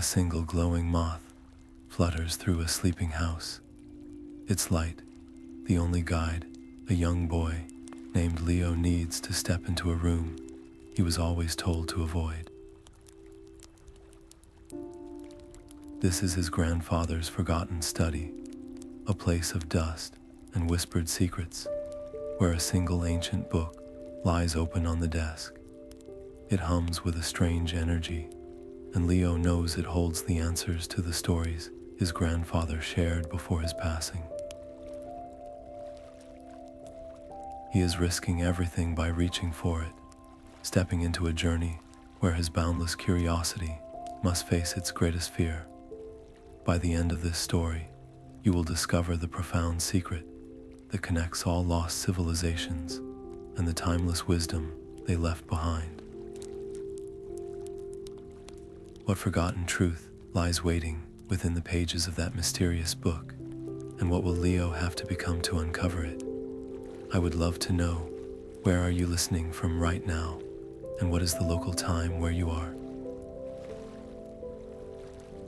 A single glowing moth flutters through a sleeping house. Its light, the only guide, a young boy named Leo needs to step into a room he was always told to avoid. This is his grandfather's forgotten study, a place of dust and whispered secrets, where a single ancient book lies open on the desk. It hums with a strange energy, and Leo knows it holds the answers to the stories his grandfather shared before his passing. He is risking everything by reaching for it, stepping into a journey where his boundless curiosity must face its greatest fear. By the end of this story, you will discover the profound secret that connects all lost civilizations and the timeless wisdom they left behind. What forgotten truth lies waiting within the pages of that mysterious book, and what will Leo have to become to uncover it? I would love to know, where are you listening from right now, and what is the local time where you are?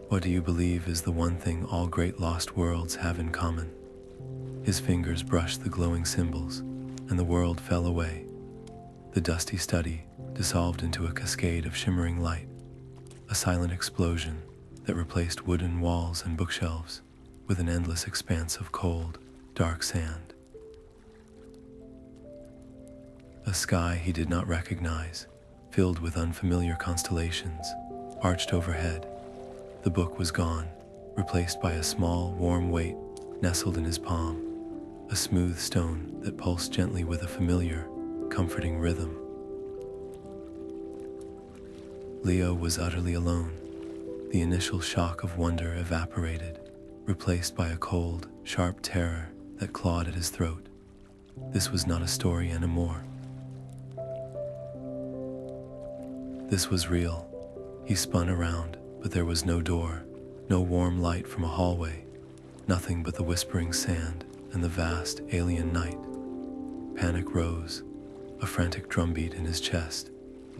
What do you believe is the one thing all great lost worlds have in common? His fingers brushed the glowing symbols, and the world fell away. The dusty study dissolved into a cascade of shimmering light, a silent explosion that replaced wooden walls and bookshelves with an endless expanse of cold, dark sand. A sky he did not recognize, filled with unfamiliar constellations, arched overhead. The book was gone, replaced by a small, warm weight nestled in his palm, a smooth stone that pulsed gently with a familiar, comforting rhythm. Leo was utterly alone. The initial shock of wonder evaporated, replaced by a cold, sharp terror that clawed at his throat. This was not a story anymore. This was real. He spun around, but there was no door, no warm light from a hallway, nothing but the whispering sand and the vast alien night. Panic rose, a frantic drumbeat in his chest,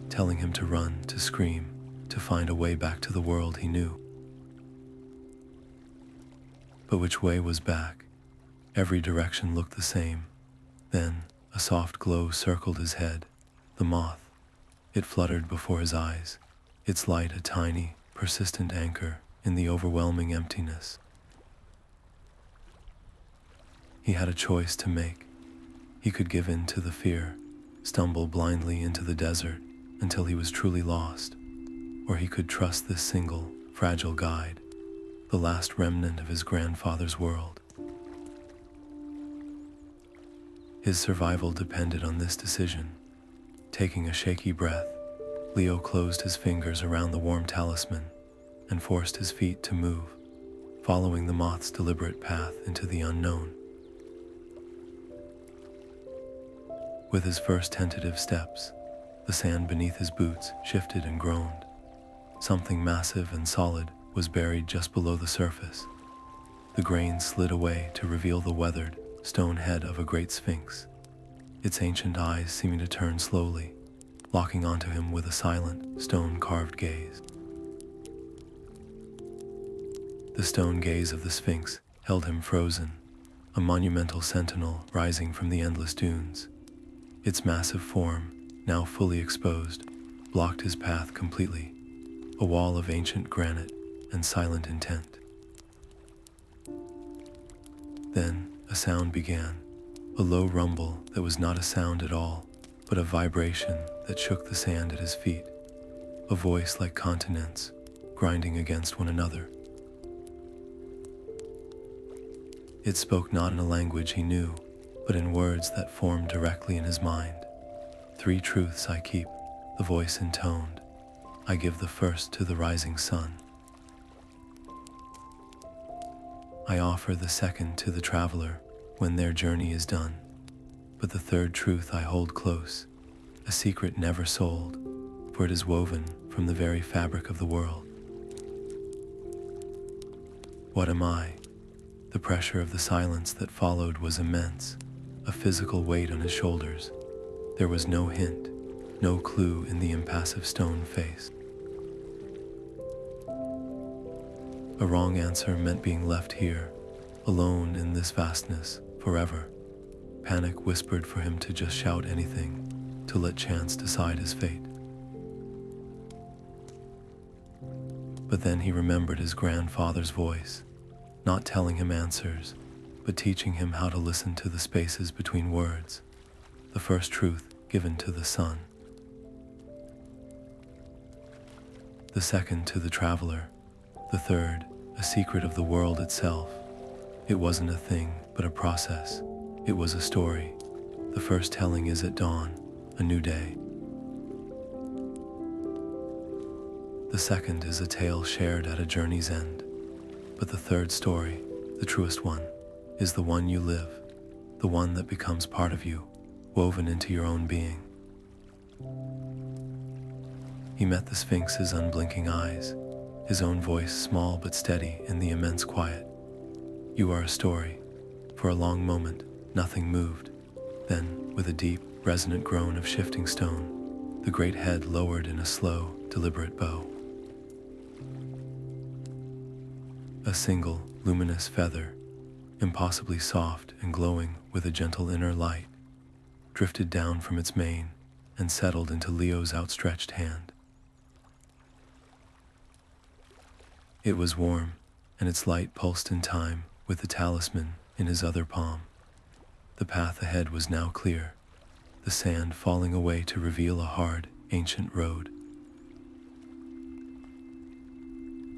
telling him to run, to scream, to find a way back to the world he knew. But which way was back? Every direction looked the same. Then a soft glow circled his head, the moth. It fluttered before his eyes, its light a tiny, persistent anchor in the overwhelming emptiness. He had a choice to make. He could give in to the fear, stumble blindly into the desert until he was truly lost, or he could trust this single, fragile guide, the last remnant of his grandfather's world. His survival depended on this decision. Taking a shaky breath, Leo closed his fingers around the warm talisman and forced his feet to move, following the moth's deliberate path into the unknown. With his first tentative steps, the sand beneath his boots shifted and groaned. Something massive and solid was buried just below the surface. The grains slid away to reveal the weathered, stone head of a great Sphinx, its ancient eyes seeming to turn slowly, locking onto him with a silent, stone-carved gaze. The stone gaze of the Sphinx held him frozen, a monumental sentinel rising from the endless dunes. Its massive form, now fully exposed, blocked his path completely, a wall of ancient granite and silent intent. Then a sound began, a low rumble that was not a sound at all, but a vibration that shook the sand at his feet, a voice like continents grinding against one another. It spoke not in a language he knew, but in words that formed directly in his mind. "Three truths I keep," the voice intoned. "I give the first to the rising sun. I offer the second to the traveler when their journey is done. But the third truth I hold close, a secret never sold, for it is woven from the very fabric of the world." What am I? The pressure of the silence that followed was immense, a physical weight on his shoulders. There was no hint, no clue in the impassive stone face. A wrong answer meant being left here, alone in this vastness, forever. Panic whispered for him to just shout anything, to let chance decide his fate. But then he remembered his grandfather's voice, not telling him answers, but teaching him how to listen to the spaces between words, the first truth given to the sun, the second to the traveler, the third, a secret of the world itself. It wasn't a thing, but a process. It was a story. The first telling is at dawn, a new day. The second is a tale shared at a journey's end. But the third story, the truest one, is the one you live, the one that becomes part of you, woven into your own being. He met the Sphinx's unblinking eyes, his own voice small but steady in the immense quiet. You are a story. For a long moment, nothing moved. Then, with a deep, resonant groan of shifting stone, the great head lowered in a slow, deliberate bow. A single, luminous feather, impossibly soft and glowing with a gentle inner light, drifted down from its mane and settled into Leo's outstretched hand. It was warm, and its light pulsed in time with the talisman in his other palm. The path ahead was now clear, the sand falling away to reveal a hard, ancient road.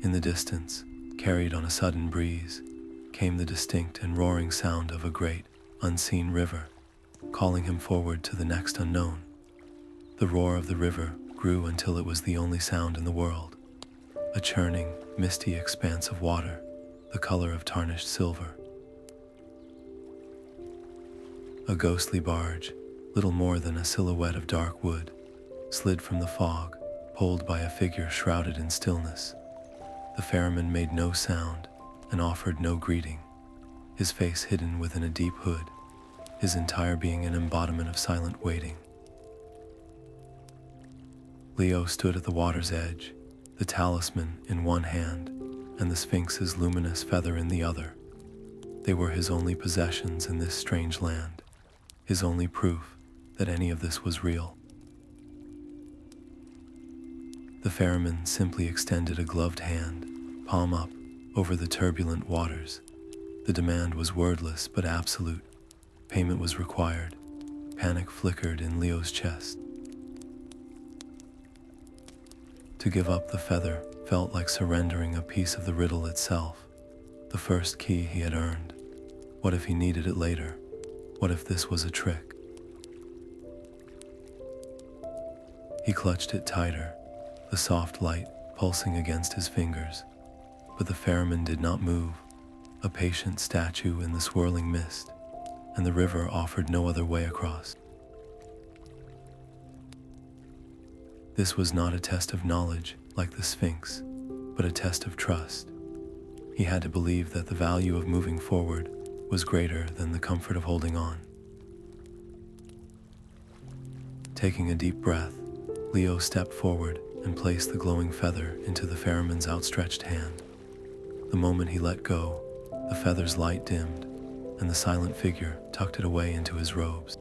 In the distance, carried on a sudden breeze, came the distinct and roaring sound of a great, unseen river, calling him forward to the next unknown. The roar of the river grew until it was the only sound in the world, a churning, misty expanse of water, the color of tarnished silver. A ghostly barge, little more than a silhouette of dark wood, slid from the fog, pulled by a figure shrouded in stillness. The ferryman made no sound and offered no greeting, his face hidden within a deep hood, his entire being an embodiment of silent waiting. Leo stood at the water's edge, the talisman in one hand and the Sphinx's luminous feather in the other. They were his only possessions in this strange land, his only proof that any of this was real. The ferryman simply extended a gloved hand, palm up, over the turbulent waters. The demand was wordless but absolute. Payment was required. Panic flickered in Leo's chest. To give up the feather felt like surrendering a piece of the riddle itself, the first key he had earned. What if he needed it later? What if this was a trick? He clutched it tighter, the soft light pulsing against his fingers. But the ferryman did not move, a patient statue in the swirling mist, and the river offered no other way across. This was not a test of knowledge like the Sphinx, but a test of trust. He had to believe that the value of moving forward was greater than the comfort of holding on. Taking a deep breath, Leo stepped forward and placed the glowing feather into the ferryman's outstretched hand. The moment he let go, the feather's light dimmed, and the silent figure tucked it away into his robes.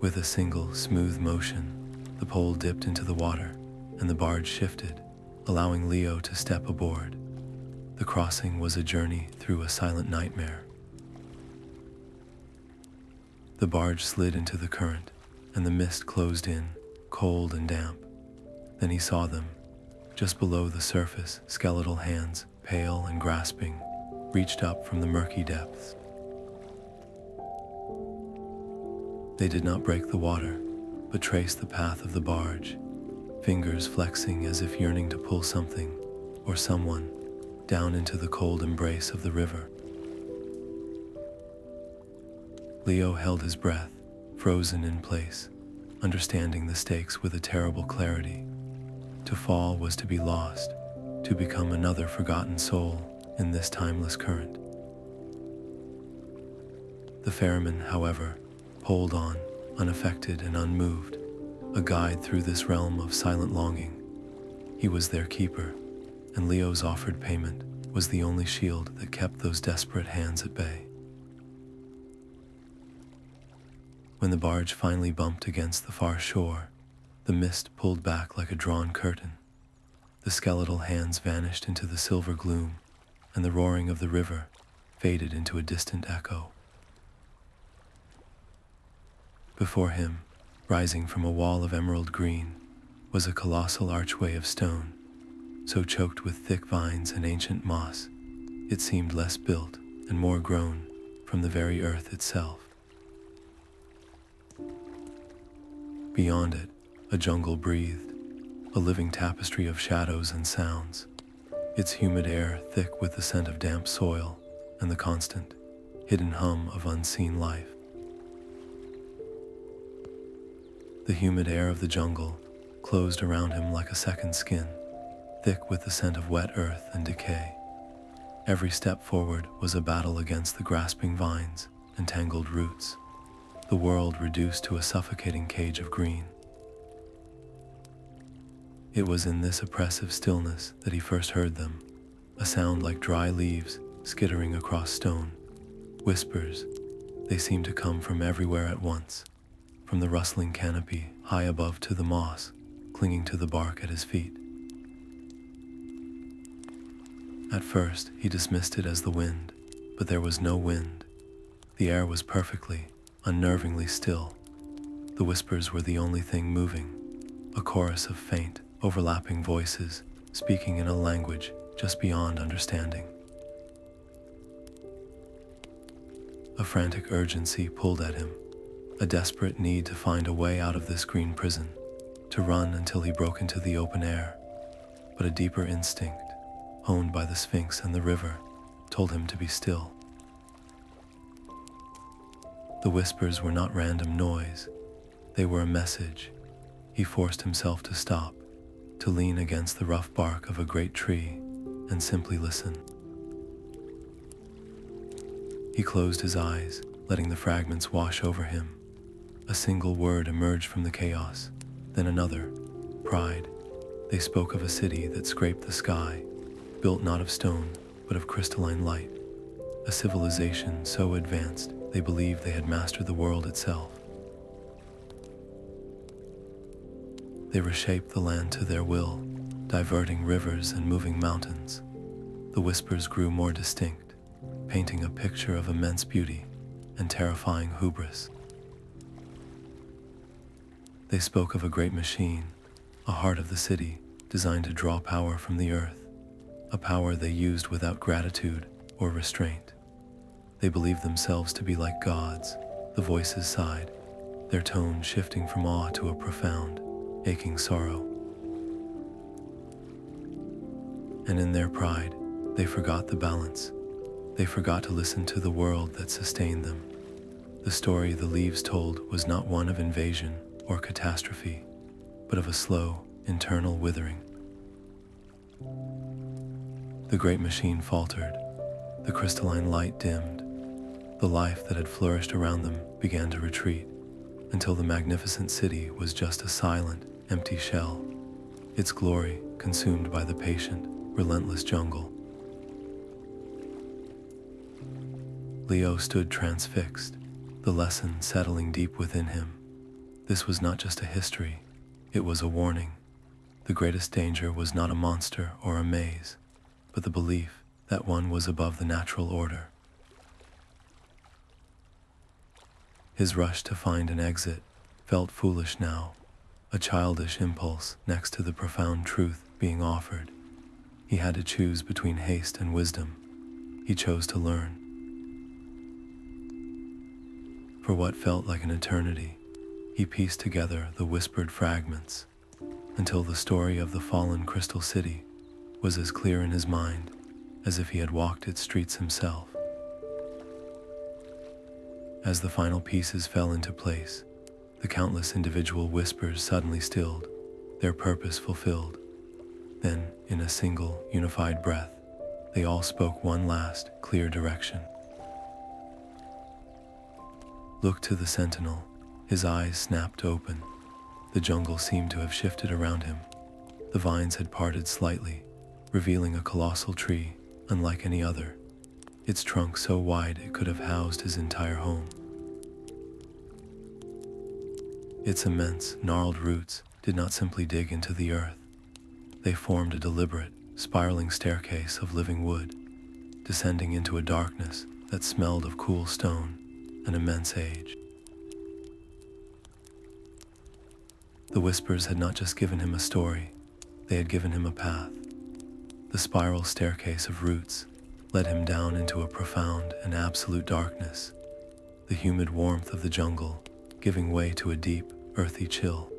With a single, smooth motion, the pole dipped into the water, and the barge shifted, allowing Leo to step aboard. The crossing was a journey through a silent nightmare. The barge slid into the current, and the mist closed in, cold and damp. Then he saw them. Just below the surface, skeletal hands, pale and grasping, reached up from the murky depths. They did not break the water, but traced the path of the barge, fingers flexing as if yearning to pull something, or someone, down into the cold embrace of the river. Leo held his breath, frozen in place, understanding the stakes with a terrible clarity. To fall was to be lost, to become another forgotten soul in this timeless current. The ferryman, however, pulled on, unaffected and unmoved, a guide through this realm of silent longing. He was their keeper, and Leo's offered payment was the only shield that kept those desperate hands at bay. When the barge finally bumped against the far shore, the mist pulled back like a drawn curtain. The skeletal hands vanished into the silver gloom, and the roaring of the river faded into a distant echo. Before him, rising from a wall of emerald green, was a colossal archway of stone, so choked with thick vines and ancient moss, it seemed less built and more grown from the very earth itself. Beyond it, a jungle breathed, a living tapestry of shadows and sounds, its humid air thick with the scent of damp soil and the constant, hidden hum of unseen life. The humid air of the jungle closed around him like a second skin, thick with the scent of wet earth and decay. Every step forward was a battle against the grasping vines and tangled roots, the world reduced to a suffocating cage of green. It was in this oppressive stillness that he first heard them, a sound like dry leaves skittering across stone. Whispers, they seemed to come from everywhere at once, from the rustling canopy high above to the moss clinging to the bark at his feet. At first, he dismissed it as the wind, but there was no wind. The air was perfectly, unnervingly still. The whispers were the only thing moving, a chorus of faint, overlapping voices speaking in a language just beyond understanding. A frantic urgency pulled at him, a desperate need to find a way out of this green prison, to run until he broke into the open air. But a deeper instinct, honed by the Sphinx and the river, told him to be still. The whispers were not random noise, they were a message. He forced himself to stop, to lean against the rough bark of a great tree and simply listen. He closed his eyes, letting the fragments wash over him. A single word emerged from the chaos, then another, pride. They spoke of a city that scraped the sky, built not of stone, but of crystalline light. A civilization so advanced, they believed they had mastered the world itself. They reshaped the land to their will, diverting rivers and moving mountains. The whispers grew more distinct, painting a picture of immense beauty and terrifying hubris. They spoke of a great machine, a heart of the city, designed to draw power from the earth, a power they used without gratitude or restraint. They believed themselves to be like gods. The voices sighed, their tone shifting from awe to a profound, aching sorrow. And in their pride, they forgot the balance. They forgot to listen to the world that sustained them. The story the leaves told was not one of invasion or catastrophe, but of a slow, internal withering. The great machine faltered, the crystalline light dimmed, the life that had flourished around them began to retreat, until the magnificent city was just a silent, empty shell, its glory consumed by the patient, relentless jungle. Leo stood transfixed, the lesson settling deep within him. This was not just a history, it was a warning. The greatest danger was not a monster or a maze, but the belief that one was above the natural order. His rush to find an exit felt foolish now, a childish impulse next to the profound truth being offered. He had to choose between haste and wisdom. He chose to learn. For what felt like an eternity, he pieced together the whispered fragments until the story of the fallen crystal city was as clear in his mind as if he had walked its streets himself. As the final pieces fell into place, the countless individual whispers suddenly stilled, their purpose fulfilled. Then, in a single, unified breath, they all spoke one last, clear direction. Look to the sentinel. His eyes snapped open. The jungle seemed to have shifted around him. The vines had parted slightly, revealing a colossal tree unlike any other, its trunk so wide it could have housed his entire home. Its immense, gnarled roots did not simply dig into the earth. They formed a deliberate, spiraling staircase of living wood, descending into a darkness that smelled of cool stone and immense age. The whispers had not just given him a story, they had given him a path. The spiral staircase of roots led him down into a profound and absolute darkness, the humid warmth of the jungle giving way to a deep, earthy chill.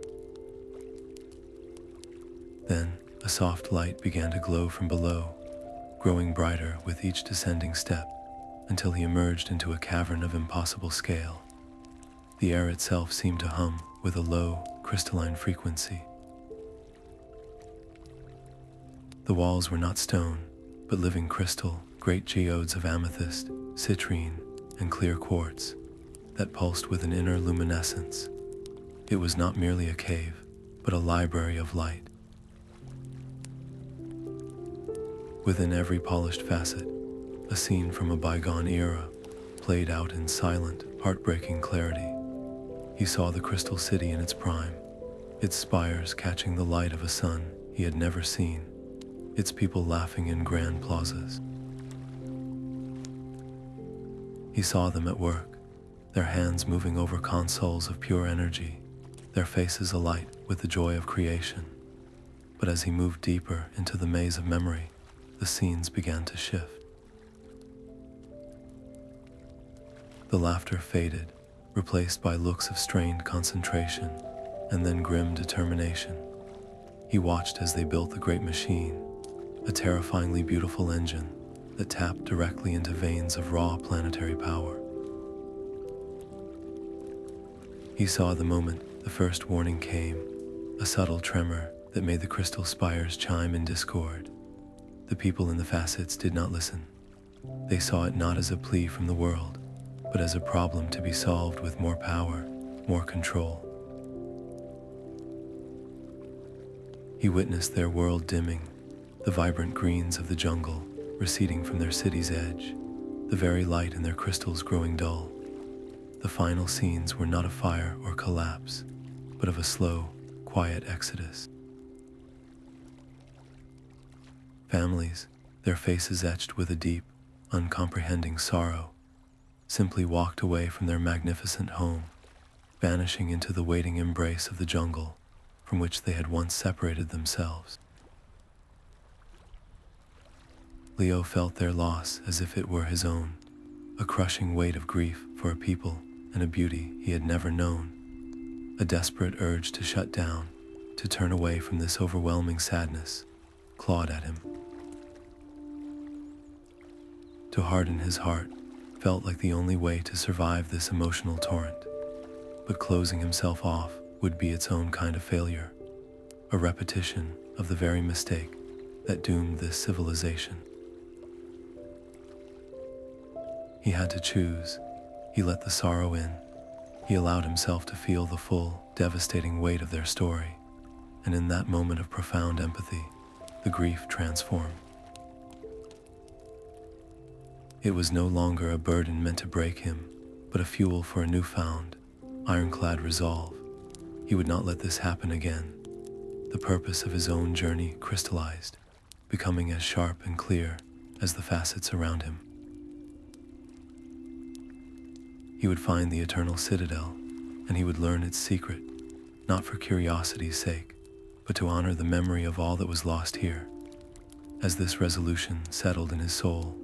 Then, a soft light began to glow from below, growing brighter with each descending step, until he emerged into a cavern of impossible scale. The air itself seemed to hum with a low, crystalline frequency. The walls were not stone, but living crystal, great geodes of amethyst, citrine, and clear quartz that pulsed with an inner luminescence. It was not merely a cave, but a library of light. Within every polished facet, a scene from a bygone era played out in silent, heartbreaking clarity. He saw the crystal city in its prime, its spires catching the light of a sun he had never seen, its people laughing in grand plazas. He saw them at work, their hands moving over consoles of pure energy, their faces alight with the joy of creation. But as he moved deeper into the maze of memory, the scenes began to shift. The laughter faded, replaced by looks of strained concentration and then grim determination. He watched as they built the great machine, a terrifyingly beautiful engine that tapped directly into veins of raw planetary power. He saw the moment the first warning came, a subtle tremor that made the crystal spires chime in discord. The people in the facets did not listen. They saw it not as a plea from the world, but as a problem to be solved with more power, more control. He witnessed their world dimming, the vibrant greens of the jungle receding from their city's edge, the very light in their crystals growing dull. The final scenes were not of fire or collapse, but of a slow, quiet exodus. Families, their faces etched with a deep, uncomprehending sorrow, simply walked away from their magnificent home, vanishing into the waiting embrace of the jungle from which they had once separated themselves. Leo felt their loss as if it were his own, a crushing weight of grief for a people and a beauty he had never known, a desperate urge to shut down, to turn away from this overwhelming sadness, clawed at him. To harden his heart felt like the only way to survive this emotional torrent, but closing himself off would be its own kind of failure, a repetition of the very mistake that doomed this civilization. He had to choose. He let the sorrow in. He allowed himself to feel the full, devastating weight of their story, and in that moment of profound empathy, the grief transformed. It was no longer a burden meant to break him, but a fuel for a newfound, ironclad resolve. He would not let this happen again. The purpose of his own journey crystallized, becoming as sharp and clear as the facets around him. He would find the eternal Citadel, and he would learn its secret, not for curiosity's sake, but to honor the memory of all that was lost here. As this resolution settled in his soul,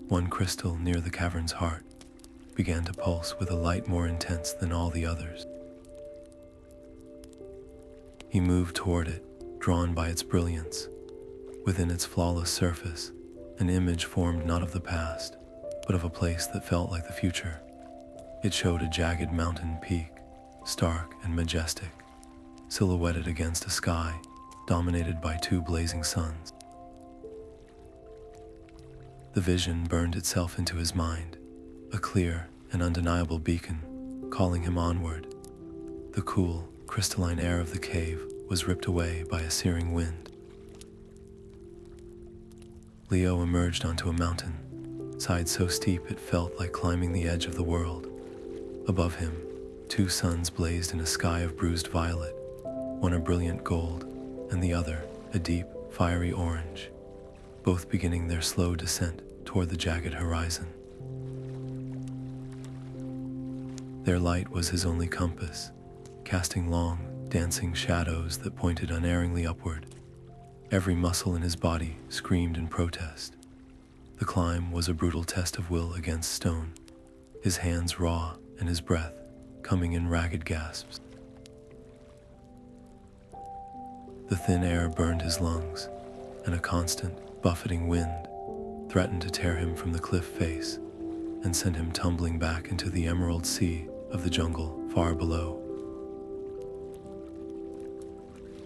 one crystal near the cavern's heart began to pulse with a light more intense than all the others. He moved toward it, drawn by its brilliance. Within its flawless surface, an image formed not of the past, but of a place that felt like the future. It showed a jagged mountain peak, stark and majestic, silhouetted against a sky dominated by two blazing suns. The vision burned itself into his mind, a clear and undeniable beacon, calling him onward. The cool, crystalline air of the cave was ripped away by a searing wind, Leo emerged onto a mountain, side so steep it felt like climbing the edge of the world. Above him, two suns blazed in a sky of bruised violet, one a brilliant gold, and the other a deep, fiery orange, both beginning their slow descent toward the jagged horizon. Their light was his only compass, casting long, dancing shadows that pointed unerringly upward. Every muscle in his body screamed in protest. The climb was a brutal test of will against stone, his hands raw and his breath coming in ragged gasps. The thin air burned his lungs, and a constant, buffeting wind threatened to tear him from the cliff face and send him tumbling back into the emerald sea of the jungle far below.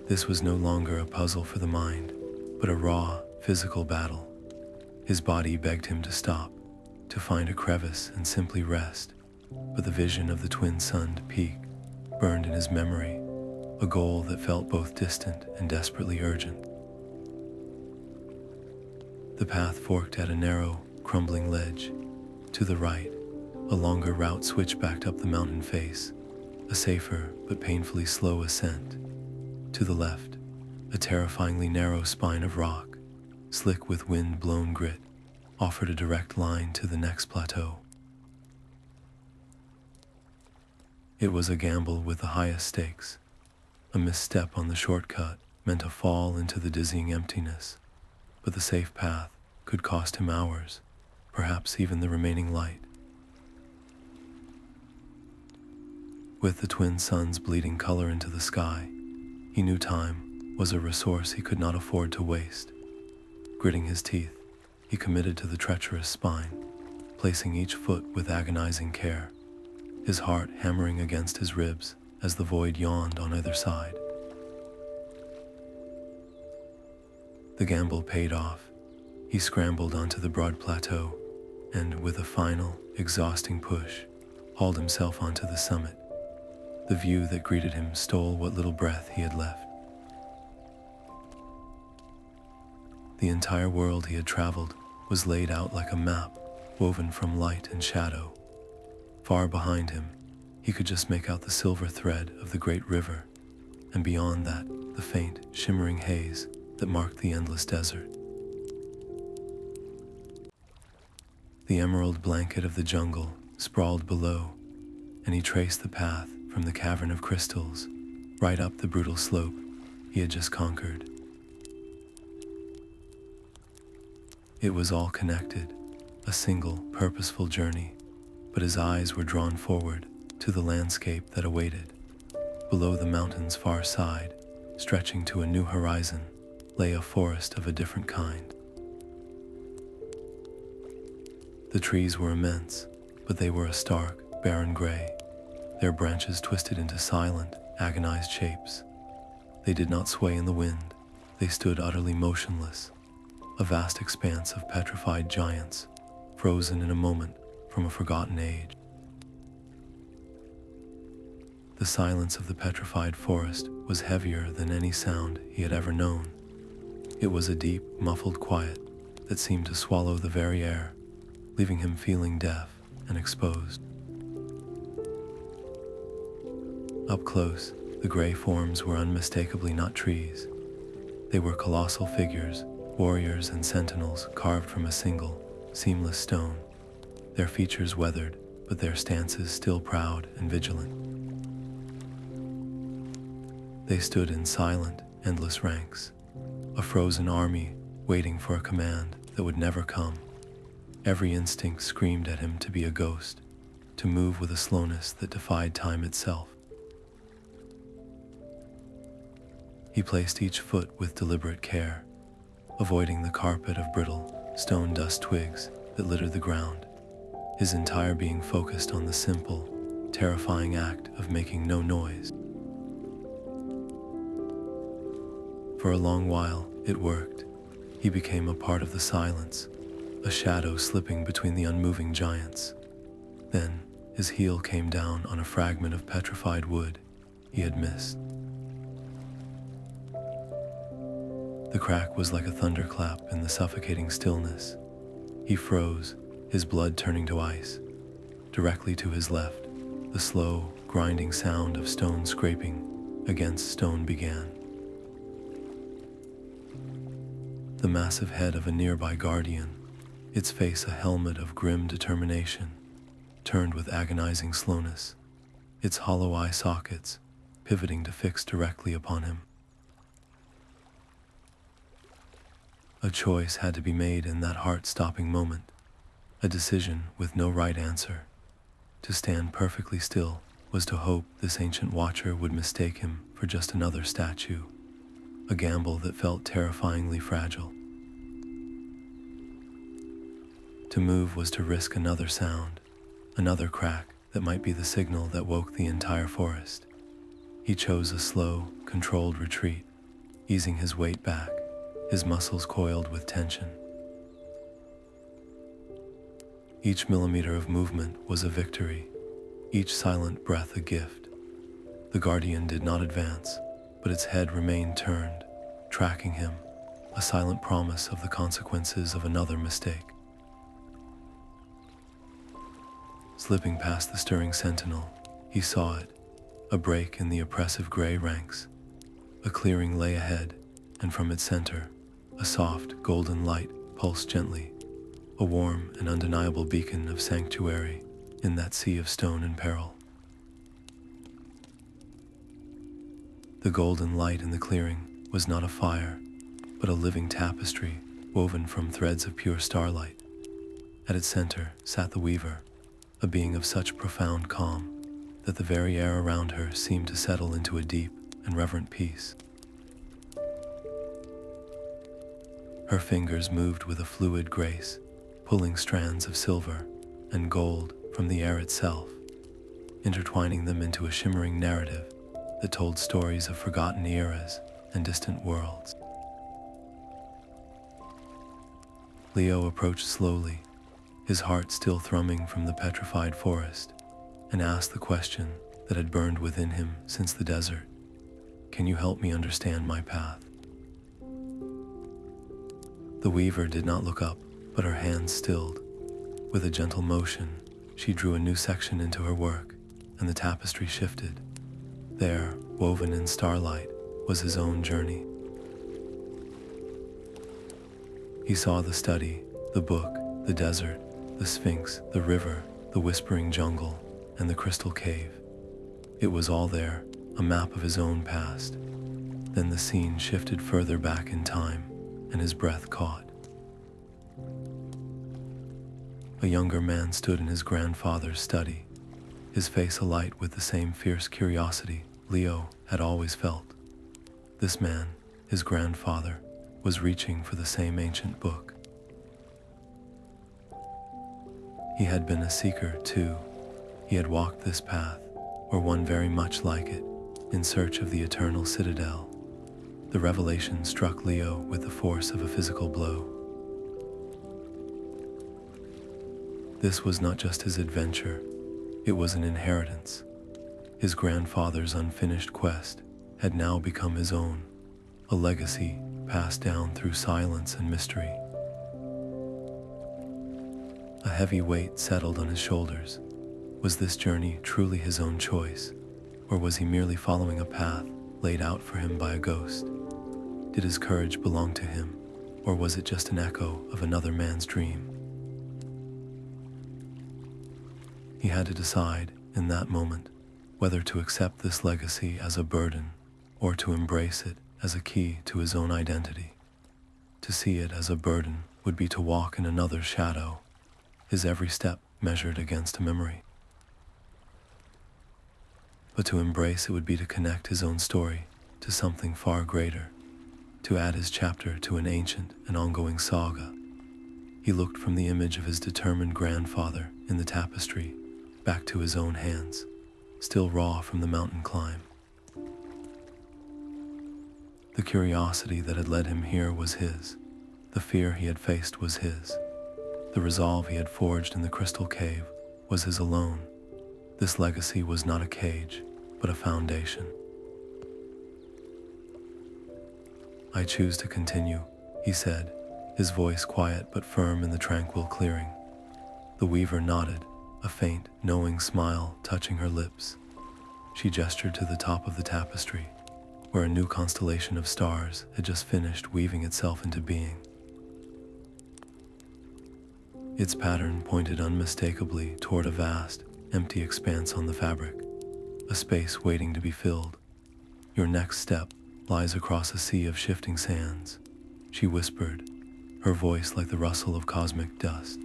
This was no longer a puzzle for the mind, but a raw, physical battle. His body begged him to stop, to find a crevice and simply rest, but the vision of the twin-sunned peak burned in his memory, a goal that felt both distant and desperately urgent. The path forked at a narrow, crumbling ledge. To the right, a longer route switchbacked up the mountain face, a safer but painfully slow ascent. To the left, a terrifyingly narrow spine of rock, slick with wind-blown grit, offered a direct line to the next plateau. It was a gamble with the highest stakes. A misstep on the shortcut meant a fall into the dizzying emptiness, but the safe path could cost him hours, perhaps even the remaining light. With the twin suns bleeding color into the sky, he knew time was a resource he could not afford to waste. Gritting his teeth, he committed to the treacherous spine, placing each foot with agonizing care, his heart hammering against his ribs as the void yawned on either side. The gamble paid off. He scrambled onto the broad plateau and, with a final, exhausting push, hauled himself onto the summit. The view that greeted him stole what little breath he had left. The entire world he had traveled was laid out like a map, woven from light and shadow. Far behind him, he could just make out the silver thread of the great river, and beyond that, the faint, shimmering haze that marked the endless desert. The emerald blanket of the jungle sprawled below, and he traced the path from the cavern of crystals right up the brutal slope he had just conquered. It was all connected, a single, purposeful journey, but his eyes were drawn forward to the landscape that awaited. Below the mountain's far side, stretching to a new horizon, lay a forest of a different kind. The trees were immense, but they were a stark, barren gray, their branches twisted into silent, agonized shapes. They did not sway in the wind, they stood utterly motionless, a vast expanse of petrified giants, frozen in a moment from a forgotten age. The silence of the petrified forest was heavier than any sound he had ever known. It was a deep, muffled quiet that seemed to swallow the very air, leaving him feeling deaf and exposed. Up close, the gray forms were unmistakably not trees. They were colossal figures, warriors and sentinels carved from a single, seamless stone, their features weathered, but their stances still proud and vigilant. They stood in silent, endless ranks, a frozen army waiting for a command that would never come. Every instinct screamed at him to be a ghost, to move with a slowness that defied time itself. He placed each foot with deliberate care, avoiding the carpet of brittle, stone-dust twigs that littered the ground, his entire being focused on the simple, terrifying act of making no noise. For a long while, it worked. He became a part of the silence, a shadow slipping between the unmoving giants. Then, his heel came down on a fragment of petrified wood he had missed. The The crack was like a thunderclap in the suffocating stillness. He froze, his blood turning to ice. Directly to his left, the slow, grinding sound of stone scraping against stone began. The massive head of a nearby guardian, its face a helmet of grim determination, turned with agonizing slowness, its hollow eye sockets pivoting to fix directly upon him. A choice had to be made in that heart-stopping moment, a decision with no right answer. To stand perfectly still was to hope this ancient watcher would mistake him for just another statue, a gamble that felt terrifyingly fragile. To move was to risk another sound, another crack that might be the signal that woke the entire forest. He chose a slow, controlled retreat, easing his weight back, his muscles coiled with tension. Each millimeter of movement was a victory, each silent breath a gift. The guardian did not advance, but its head remained turned, tracking him, a silent promise of the consequences of another mistake. Slipping past the stirring sentinel, he saw it, a break in the oppressive gray ranks. A clearing lay ahead, and from its center, a soft, golden light pulsed gently, a warm and undeniable beacon of sanctuary in that sea of stone and peril. The golden light in the clearing was not a fire, but a living tapestry woven from threads of pure starlight. At its center sat the weaver, a being of such profound calm that the very air around her seemed to settle into a deep and reverent peace. Her fingers moved with a fluid grace, pulling strands of silver and gold from the air itself, intertwining them into a shimmering narrative that told stories of forgotten eras and distant worlds. Leo approached slowly, his heart still thrumming from the Petrified Forest, and asked the question that had burned within him since the desert. Can you help me understand my path? The weaver did not look up, but her hands stilled. With a gentle motion, she drew a new section into her work, and the tapestry shifted. There, woven in starlight, was his own journey. He saw the study, the book, the desert, the Sphinx, the river, the whispering jungle, and the crystal cave. It was all there, a map of his own past. Then the scene shifted further back in time, and his breath caught. A younger man stood in his grandfather's study, his face alight with the same fierce curiosity Leo had always felt. This man, his grandfather, was reaching for the same ancient book. He had been a seeker, too. He had walked this path, or one very much like it, in search of the eternal Citadel. The revelation struck Leo with the force of a physical blow. This was not just his adventure, it was an inheritance. His grandfather's unfinished quest had now become his own, a legacy passed down through silence and mystery. A heavy weight settled on his shoulders. Was this journey truly his own choice, or was he merely following a path laid out for him by a ghost? Did his courage belong to him, or was it just an echo of another man's dream? He had to decide, in that moment, whether to accept this legacy as a burden, or to embrace it as a key to his own identity. To see it as a burden would be to walk in another's shadow, his every step measured against a memory. But to embrace it would be to connect his own story to something far greater, to add his chapter to an ancient and ongoing saga. He looked from the image of his determined grandfather in the tapestry back to his own hands, still raw from the mountain climb. The curiosity that had led him here was his. The fear he had faced was his. The resolve he had forged in the crystal cave was his alone. This legacy was not a cage, but a foundation. "I choose to continue," he said, his voice quiet but firm in the tranquil clearing. The weaver nodded, a faint, knowing smile touching her lips. She gestured to the top of the tapestry, where a new constellation of stars had just finished weaving itself into being. Its pattern pointed unmistakably toward a vast, empty expanse on the fabric, a space waiting to be filled. "Your next step lies across a sea of shifting sands," she whispered, her voice like the rustle of cosmic dust.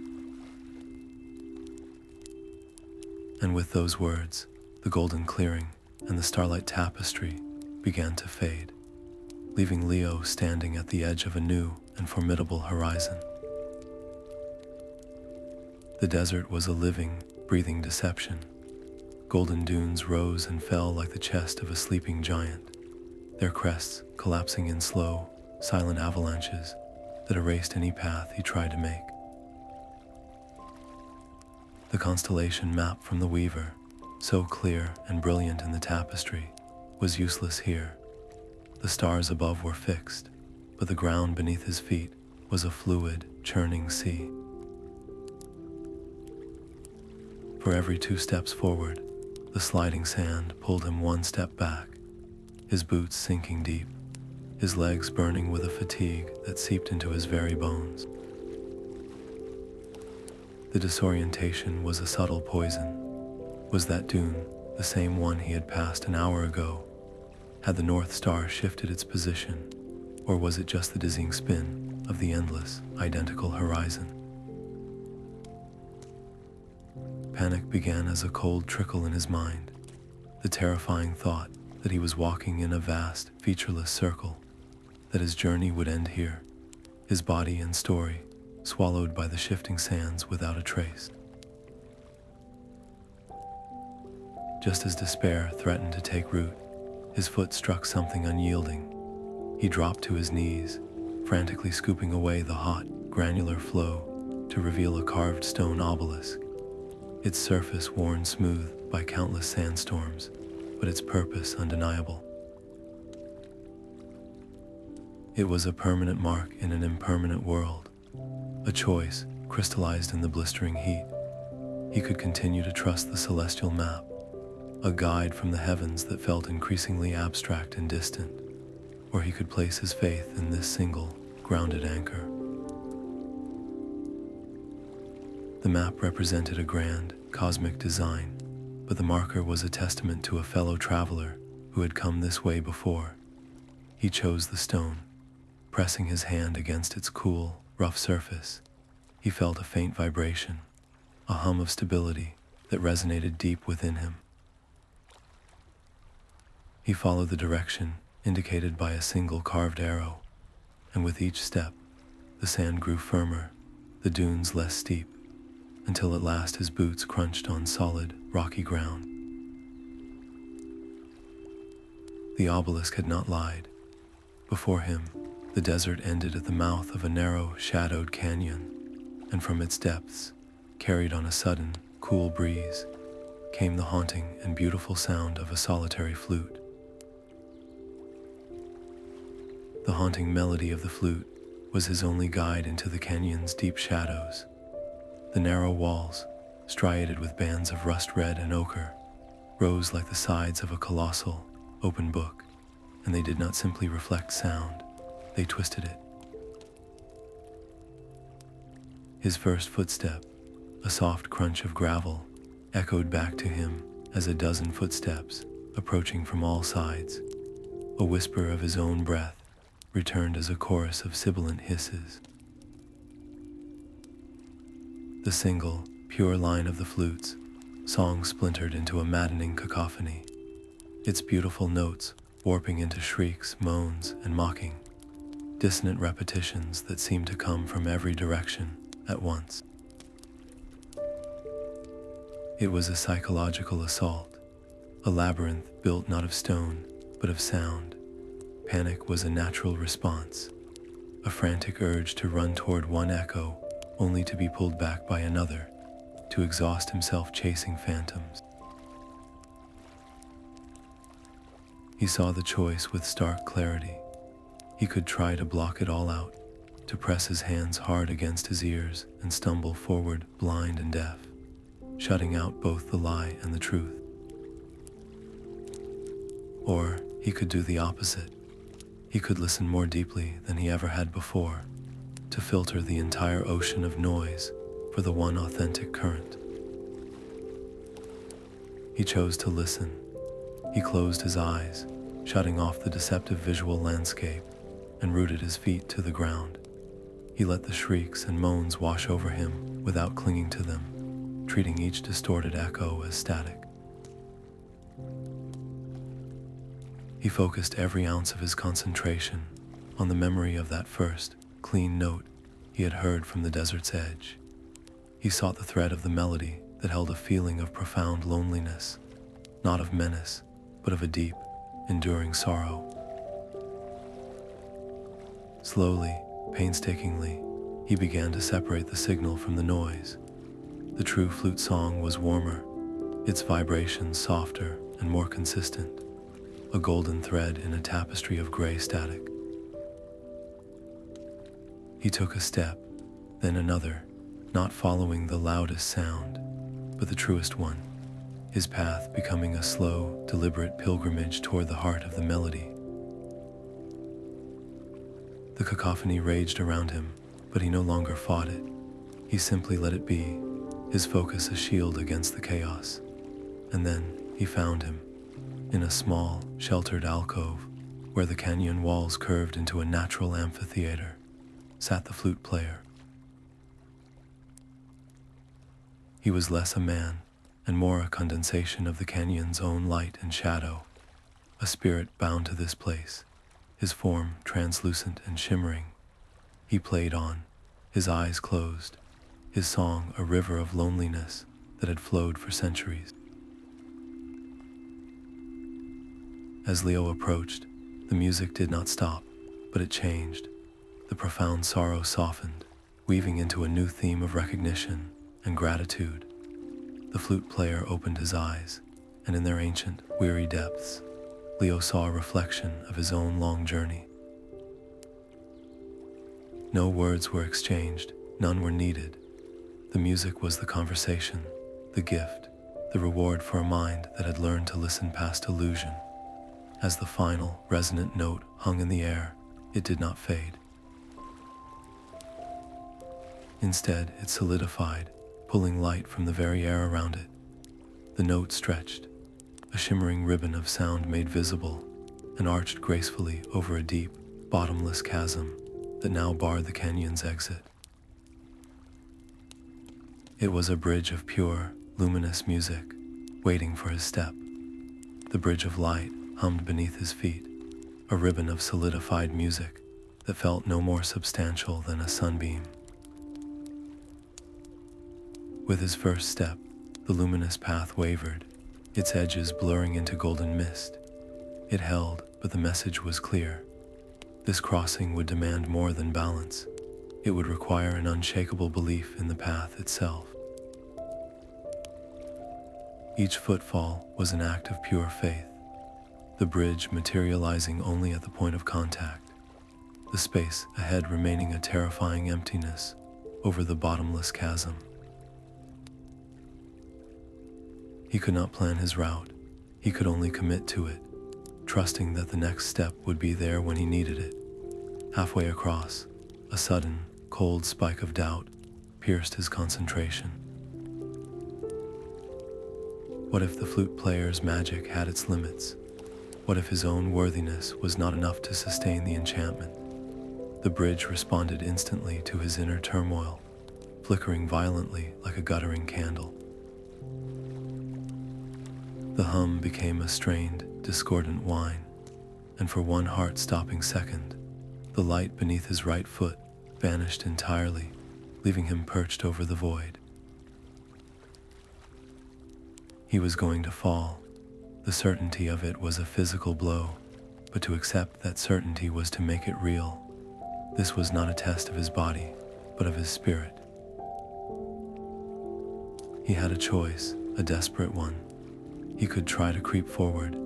And with those words, the golden clearing and the starlight tapestry began to fade, leaving Leo standing at the edge of a new and formidable horizon. The desert was a living, breathing deception. Golden dunes rose and fell like the chest of a sleeping giant, their crests collapsing in slow, silent avalanches that erased any path he tried to make. The constellation map from the weaver, so clear and brilliant in the tapestry, was useless here. The stars above were fixed, but the ground beneath his feet was a fluid, churning sea. For every 2 steps forward, the sliding sand pulled him 1 step back, his boots sinking deep, his legs burning with a fatigue that seeped into his very bones. The disorientation was a subtle poison. Was that dune the same one he had passed an hour ago? Had the North Star shifted its position, or was it just the dizzying spin of the endless, identical horizon? Panic began as a cold trickle in his mind, the terrifying thought that he was walking in a vast, featureless circle, that his journey would end here, his body and story swallowed by the shifting sands without a trace. Just as despair threatened to take root, his foot struck something unyielding. He dropped to his knees, frantically scooping away the hot, granular flow to reveal a carved stone obelisk, its surface worn smooth by countless sandstorms, but its purpose undeniable. It was a permanent mark in an impermanent world, a choice crystallized in the blistering heat. He could continue to trust the celestial map, a guide from the heavens that felt increasingly abstract and distant, or he could place his faith in this single, grounded anchor. The map represented a grand, cosmic design, but the marker was a testament to a fellow traveler who had come this way before. He chose the stone, pressing his hand against its cool, rough surface. He felt a faint vibration, a hum of stability that resonated deep within him. He followed the direction indicated by a single carved arrow, and with each step, the sand grew firmer, the dunes less steep, until at last his boots crunched on solid, rocky ground. The obelisk had not lied. Before him, the desert ended at the mouth of a narrow, shadowed canyon, and from its depths, carried on a sudden, cool breeze, came the haunting and beautiful sound of a solitary flute. The haunting melody of the flute was his only guide into the canyon's deep shadows. The narrow walls, striated with bands of rust red and ochre, rose like the sides of a colossal, open book, and they did not simply reflect sound, they twisted it. His first footstep, a soft crunch of gravel, echoed back to him as a dozen footsteps, approaching from all sides. A whisper of his own breath returned as a chorus of sibilant hisses. The single, pure line of the flute's song splintered into a maddening cacophony, its beautiful notes warping into shrieks, moans, and mocking, dissonant repetitions that seemed to come from every direction at once. It was a psychological assault, a labyrinth built not of stone, but of sound. Panic was a natural response, a frantic urge to run toward one echo, only to be pulled back by another, to exhaust himself chasing phantoms. He saw the choice with stark clarity. He He could try to block it all out, to press his hands hard against his ears and stumble forward blind and deaf, shutting out both the lie and the truth. Or he could do the opposite. He could listen more deeply than he ever had before, to filter the entire ocean of noise for the one authentic current. He chose to listen. He closed his eyes, shutting off the deceptive visual landscape, and rooted his feet to the ground. He let the shrieks and moans wash over him without clinging to them, treating each distorted echo as static. He focused every ounce of his concentration on the memory of that first, clean note he had heard from the desert's edge. He sought the thread of the melody that held a feeling of profound loneliness, not of menace, but of a deep, enduring sorrow. Slowly, painstakingly, he began to separate the signal from the noise. The true flute song was warmer, its vibrations softer and more consistent, a golden thread in a tapestry of gray static. He took a step, then another, not following the loudest sound, but the truest one, his path becoming a slow, deliberate pilgrimage toward the heart of the melody. The cacophony raged around him, but he no longer fought it. He simply let it be, his focus a shield against the chaos. And then he found him, in a small, sheltered alcove, where the canyon walls curved into a natural amphitheater, sat the flute player. He was less a man, and more a condensation of the canyon's own light and shadow, a spirit bound to this place, his form translucent and shimmering. He played on, his eyes closed, his song a river of loneliness that had flowed for centuries. As Leo approached, the music did not stop, but it changed. The profound sorrow softened, weaving into a new theme of recognition and gratitude. The flute player opened his eyes, and in their ancient, weary depths, Leo saw a reflection of his own long journey. No words were exchanged, none were needed. The music was the conversation, the gift, the reward for a mind that had learned to listen past illusion. As the final, resonant note hung in the air, it did not fade. Instead, it solidified, pulling light from the very air around it. The note stretched, a shimmering ribbon of sound made visible, and arched gracefully over a deep, bottomless chasm that now barred the canyon's exit. It was a bridge of pure, luminous music, waiting for his step. The bridge of light hummed beneath his feet, a ribbon of solidified music that felt no more substantial than a sunbeam. With his first step, the luminous path wavered, its edges blurring into golden mist. It held, but the message was clear. This crossing would demand more than balance. It would require an unshakable belief in the path itself. Each footfall was an act of pure faith, the bridge materializing only at the point of contact, the space ahead remaining a terrifying emptiness over the bottomless chasm. He could not plan his route, he could only commit to it, trusting that the next step would be there when he needed it. Halfway across, a sudden, cold spike of doubt pierced his concentration. What if the flute player's magic had its limits? What if his own worthiness was not enough to sustain the enchantment? The bridge responded instantly to his inner turmoil, flickering violently like a guttering candle. The hum became a strained, discordant whine, and for one heart-stopping second, the light beneath his right foot vanished entirely, leaving him perched over the void. He was going to fall. The certainty of it was a physical blow, but to accept that certainty was to make it real. This was not a test of his body, but of his spirit. He had a choice, a desperate one. He could try to creep forward,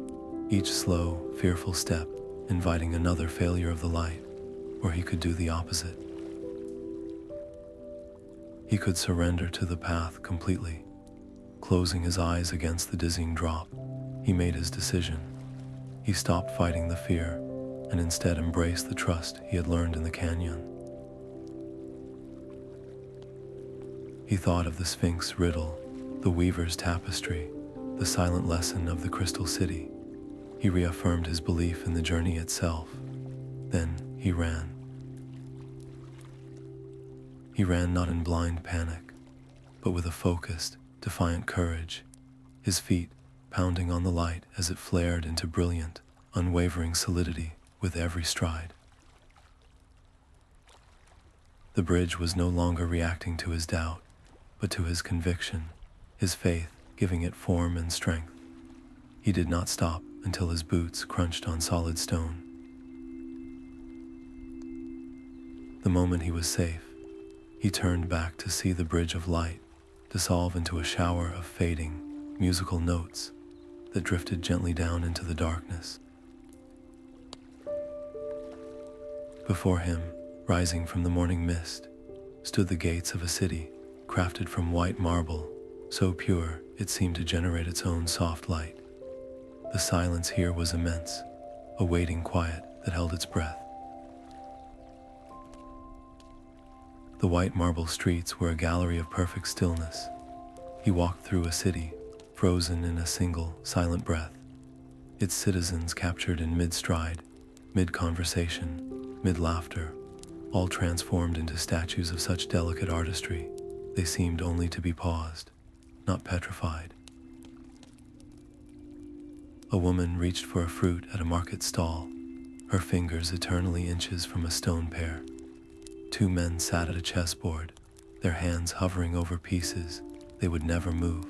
each slow, fearful step inviting another failure of the light, or he could do the opposite. He could surrender to the path completely. Closing his eyes against the dizzying drop, he made his decision. He stopped fighting the fear and instead embraced the trust he had learned in the canyon. He thought of the Sphinx riddle, the weaver's tapestry, the silent lesson of the crystal city. He reaffirmed his belief in the journey itself. Then he ran. He ran not in blind panic, but with a focused, defiant courage, his feet pounding on the light as it flared into brilliant, unwavering solidity with every stride. The bridge was no longer reacting to his doubt, but to his conviction, his faith giving it form and strength. He did not stop until his boots crunched on solid stone. The moment he was safe, he turned back to see the bridge of light dissolve into a shower of fading, musical notes that drifted gently down into the darkness. Before him, rising from the morning mist, stood the gates of a city crafted from white marble, so pure it seemed to generate its own soft light. The silence here was immense, a waiting quiet that held its breath. The white marble streets were a gallery of perfect stillness. He walked through a city, frozen in a single, silent breath, its citizens captured in mid-stride, mid-conversation, mid-laughter, all transformed into statues of such delicate artistry, they seemed only to be paused, not petrified. A woman reached for a fruit at a market stall, her fingers eternally inches from a stone pear. Two men sat at a chessboard, their hands hovering over pieces they would never move.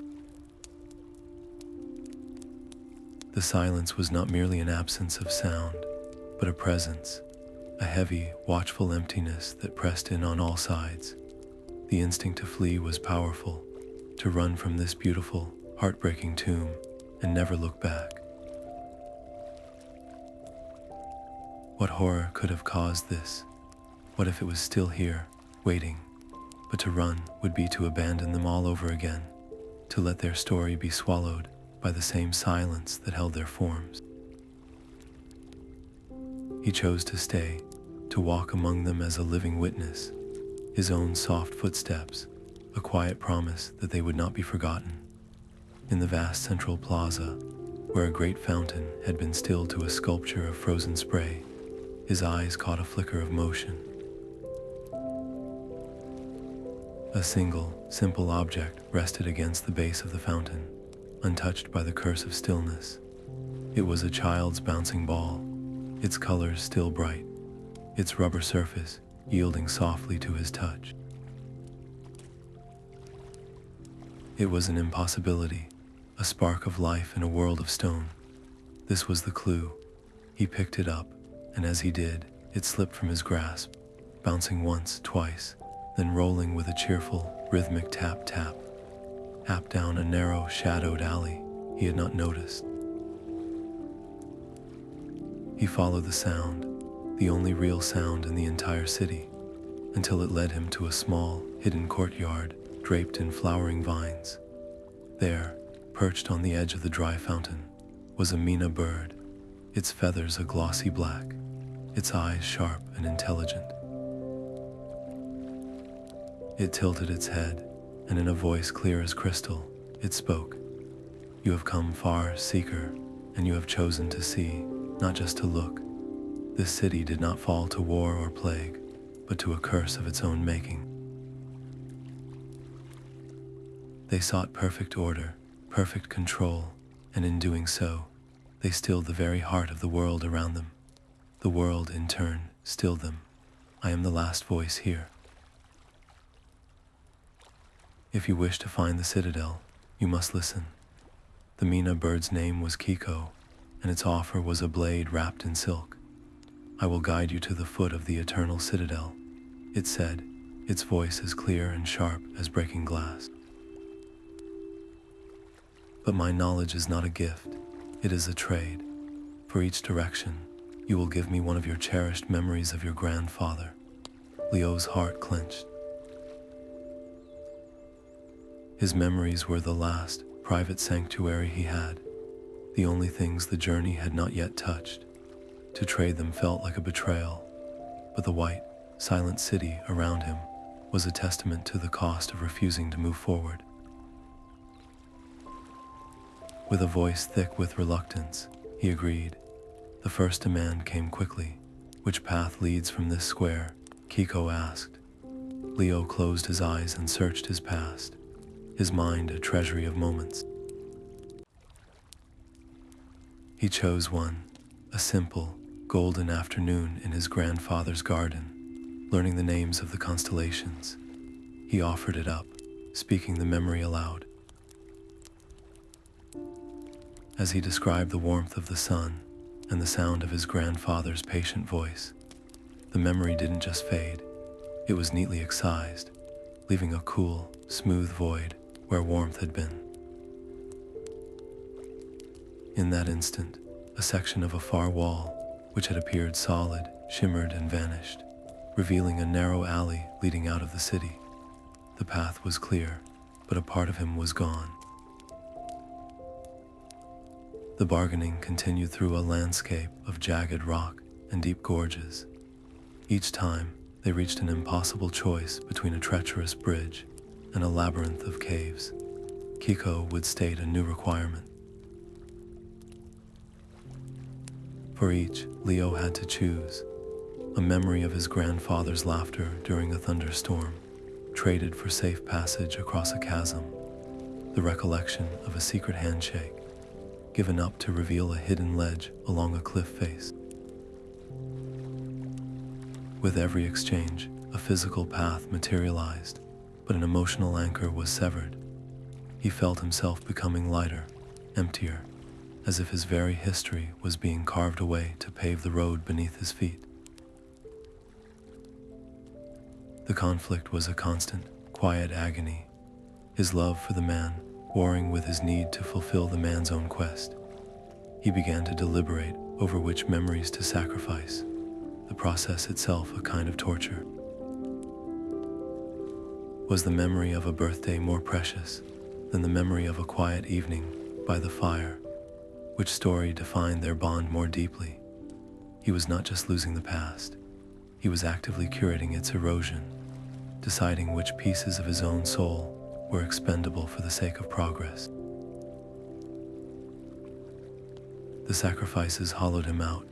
The silence was not merely an absence of sound, but a presence, a heavy, watchful emptiness that pressed in on all sides. The instinct to flee was powerful, to run from this beautiful, heartbreaking tomb and never look back. What horror could have caused this? What if it was still here, waiting? But to run would be to abandon them all over again, to let their story be swallowed by the same silence that held their forms. He chose to stay, to walk among them as a living witness, his own soft footsteps, a quiet promise that they would not be forgotten. In the vast central plaza, where a great fountain had been stilled to a sculpture of frozen spray, his eyes caught a flicker of motion. A single, simple object rested against the base of the fountain, untouched by the curse of stillness. It was a child's bouncing ball, its colors still bright, its rubber surface yielding softly to his touch. It was an impossibility, a spark of life in a world of stone. This was the clue. He picked it up, and as he did, it slipped from his grasp, bouncing once, twice, then rolling with a cheerful, rhythmic tap-tap down a narrow, shadowed alley he had not noticed. He followed the sound, the only real sound in the entire city, until it led him to a small, hidden courtyard draped in flowering vines. There, perched on the edge of the dry fountain, was a mina bird, its feathers a glossy black, its eyes sharp and intelligent. It tilted its head, and in a voice clear as crystal, it spoke. "You have come far, seeker, and you have chosen to see, not just to look. This city did not fall to war or plague, but to a curse of its own making." They sought perfect order, perfect control, and in doing so, they stilled the very heart of the world around them. The world, in turn, stilled them. I am the last voice here. If you wish to find the Citadel, you must listen. The mina bird's name was Kiko, and its offer was a blade wrapped in silk. "I will guide you to the foot of the eternal Citadel," it said, its voice as clear and sharp as breaking glass. "But my knowledge is not a gift, it is a trade. For each direction, You will give me one of your cherished memories of your grandfather. Leo's heart clenched. His memories were the last private sanctuary he had, the only things the journey had not yet touched. To trade them felt like a betrayal, but the white, silent city around him was a testament to the cost of refusing to move forward. With a voice thick with reluctance, he agreed. The first demand came quickly. Which path leads from this square? Kiko asked. Leo closed his eyes and searched his past, his mind a treasury of moments. He chose one, a simple, golden afternoon in his grandfather's garden, learning the names of the constellations. He offered it up, speaking the memory aloud. As he described the warmth of the sun and the sound of his grandfather's patient voice, the memory didn't just fade, it was neatly excised, leaving a cool, smooth void where warmth had been. In that instant, a section of a far wall, which had appeared solid, shimmered and vanished, revealing a narrow alley leading out of the city. The path was clear, but a part of him was gone. The bargaining continued through a landscape of jagged rock and deep gorges. Each time, they reached an impossible choice between a treacherous bridge and a labyrinth of caves. Kiko would state a new requirement. For each, Leo had to choose: a memory of his grandfather's laughter during a thunderstorm, traded for safe passage across a chasm; the recollection of a secret handshake, given up to reveal a hidden ledge along a cliff face. With every exchange, a physical path materialized, but an emotional anchor was severed. He felt himself becoming lighter, emptier, as if his very history was being carved away to pave the road beneath his feet. The conflict was a constant, quiet agony, his love for the man warring with his need to fulfill the man's own quest. He began to deliberate over which memories to sacrifice, the process itself a kind of torture. Was the memory of a birthday more precious than the memory of a quiet evening by the fire? Which story defined their bond more deeply? He was not just losing the past, he was actively curating its erosion, deciding which pieces of his own soul were expendable for the sake of progress. The sacrifices hollowed him out,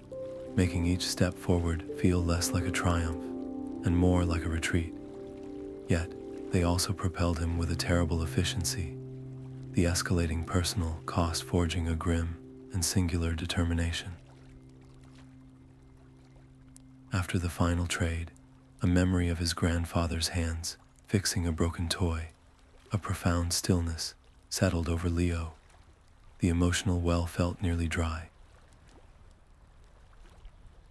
making each step forward feel less like a triumph and more like a retreat. Yet, they also propelled him with a terrible efficiency, the escalating personal cost forging a grim and singular determination. After the final trade, a memory of his grandfather's hands fixing a broken toy, a profound stillness settled over Leo. The emotional well felt nearly dry.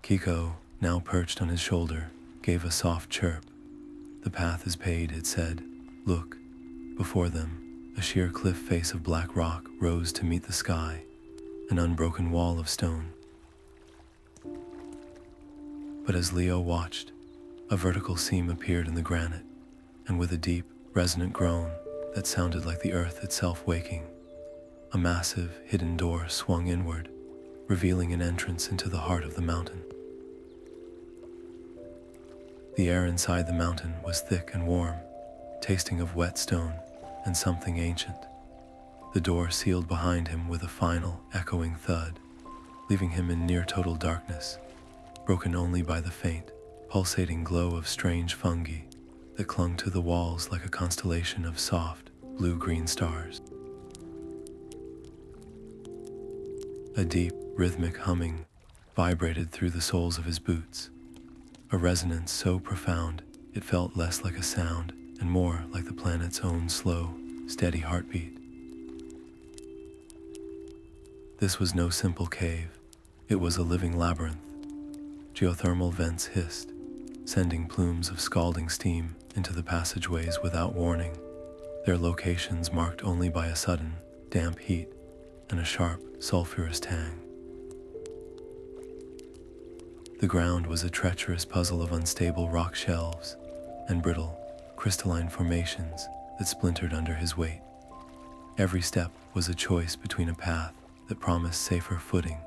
Kiko, now perched on his shoulder, gave a soft chirp. The path is paid, it said. Look. Before them, a sheer cliff face of black rock rose to meet the sky, an unbroken wall of stone. But as Leo watched, a vertical seam appeared in the granite, and with a deep, resonant groan that sounded like the earth itself waking, a massive, hidden door swung inward, revealing an entrance into the heart of the mountain. The air inside the mountain was thick and warm, tasting of wet stone and something ancient. The door sealed behind him with a final, echoing thud, leaving him in near total darkness, broken only by the faint, pulsating glow of strange fungi that clung to the walls like a constellation of soft, blue-green stars. A deep, rhythmic humming vibrated through the soles of his boots, a resonance so profound it felt less like a sound and more like the planet's own slow, steady heartbeat. This was no simple cave. It was a living labyrinth. Geothermal vents hissed, sending plumes of scalding steam into the passageways without warning, their locations marked only by a sudden, damp heat and a sharp, sulfurous tang. The ground was a treacherous puzzle of unstable rock shelves and brittle, crystalline formations that splintered under his weight. Every step was a choice between a path that promised safer footing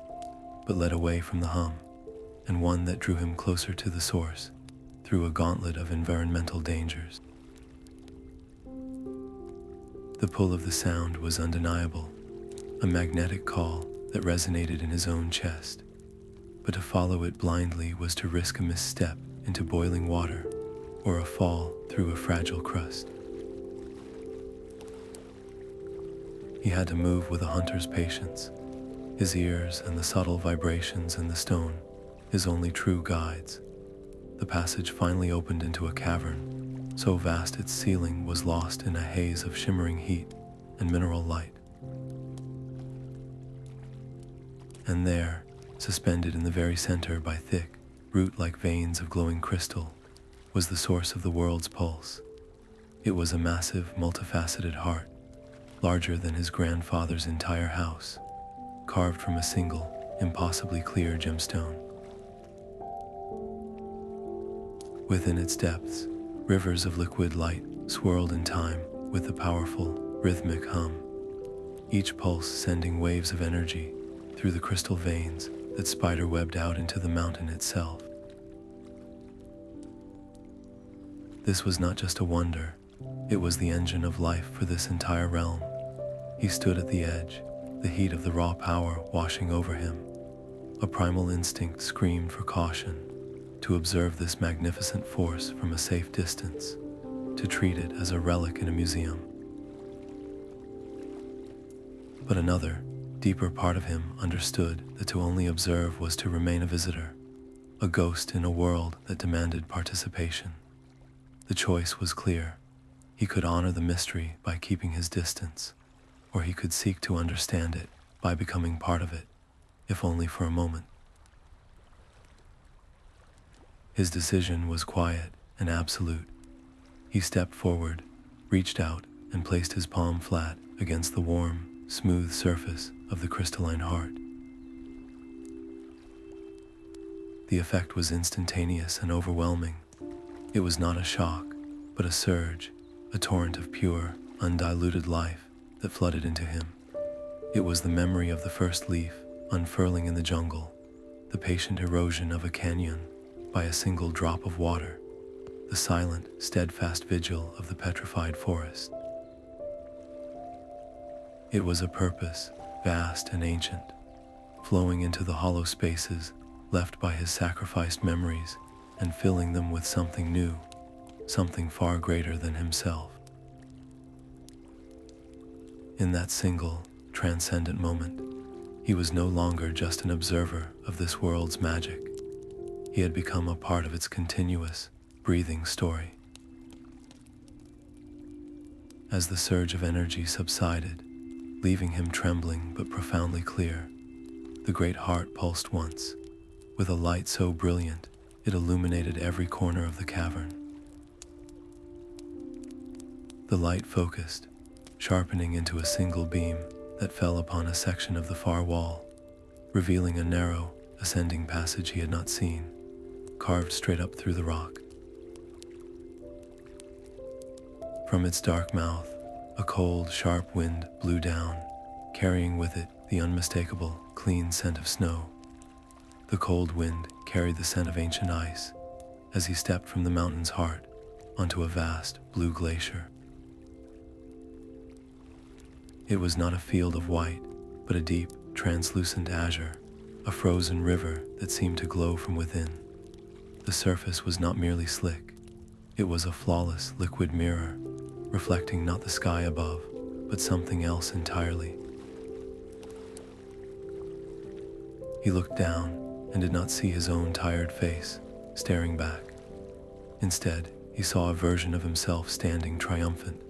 but led away from the hum, and one that drew him closer to the source through a gauntlet of environmental dangers. The pull of the sound was undeniable, a magnetic call that resonated in his own chest, but to follow it blindly was to risk a misstep into boiling water or a fall through a fragile crust. He had to move with a hunter's patience, his ears and the subtle vibrations in the stone his only true guides. The passage finally opened into a cavern, so vast its ceiling was lost in a haze of shimmering heat and mineral light. And there, suspended in the very center by thick, root-like veins of glowing crystal, was the source of the world's pulse. It was a massive, multifaceted heart, larger than his grandfather's entire house, carved from a single, impossibly clear gemstone. Within its depths, rivers of liquid light swirled in time with a powerful, rhythmic hum, each pulse sending waves of energy through the crystal veins that spider-webbed out into the mountain itself. This was not just a wonder, it was the engine of life for this entire realm. He stood at the edge, the heat of the raw power washing over him. A primal instinct screamed for caution, to observe this magnificent force from a safe distance, to treat it as a relic in a museum. But another, deeper part of him understood that to only observe was to remain a visitor, a ghost in a world that demanded participation. The choice was clear. He could honor the mystery by keeping his distance, or he could seek to understand it by becoming part of it, if only for a moment. His decision was quiet and absolute. He stepped forward, reached out, and placed his palm flat against the warm, smooth surface of the crystalline heart. The effect was instantaneous and overwhelming. It was not a shock, but a surge, a torrent of pure, undiluted life that flooded into him. It was the memory of the first leaf unfurling in the jungle, the patient erosion of a canyon by a single drop of water, the silent, steadfast vigil of the Petrified Forest. It was a purpose, vast and ancient, flowing into the hollow spaces left by his sacrificed memories and filling them with something new, something far greater than himself. In that single, transcendent moment, he was no longer just an observer of this world's magic. He had become a part of its continuous, breathing story. As the surge of energy subsided, leaving him trembling but profoundly clear, the great heart pulsed once, with a light so brilliant it illuminated every corner of the cavern. The light focused, sharpening into a single beam that fell upon a section of the far wall, revealing a narrow, ascending passage he had not seen, carved straight up through the rock. From its dark mouth, a cold, sharp wind blew down, carrying with it the unmistakable, clean scent of snow. The cold wind carried the scent of ancient ice as he stepped from the mountain's heart onto a vast, blue glacier. It was not a field of white, but a deep, translucent azure, a frozen river that seemed to glow from within. The surface was not merely slick, it was a flawless liquid mirror, reflecting not the sky above, but something else entirely. He looked down and did not see his own tired face, staring back. Instead, he saw a version of himself standing triumphant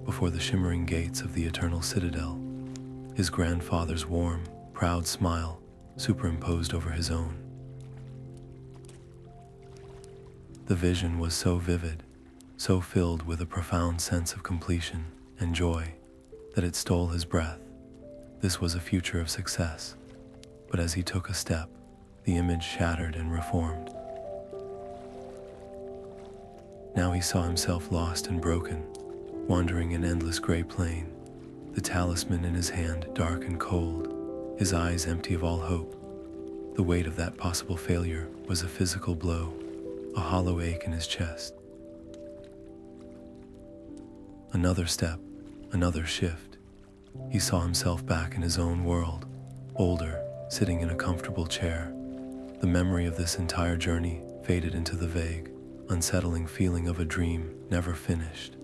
before the shimmering gates of the eternal Citadel, his grandfather's warm, proud smile superimposed over his own. The vision was so vivid, so filled with a profound sense of completion and joy, that it stole his breath. This was a future of success, but as he took a step, the image shattered and reformed. Now he saw himself lost and broken, wandering in endless gray plain, the talisman in his hand dark and cold, his eyes empty of all hope. The weight of that possible failure was a physical blow, a hollow ache in his chest. Another step, another shift. He saw himself back in his own world, older, sitting in a comfortable chair. The memory of this entire journey faded into the vague, unsettling feeling of a dream never finished.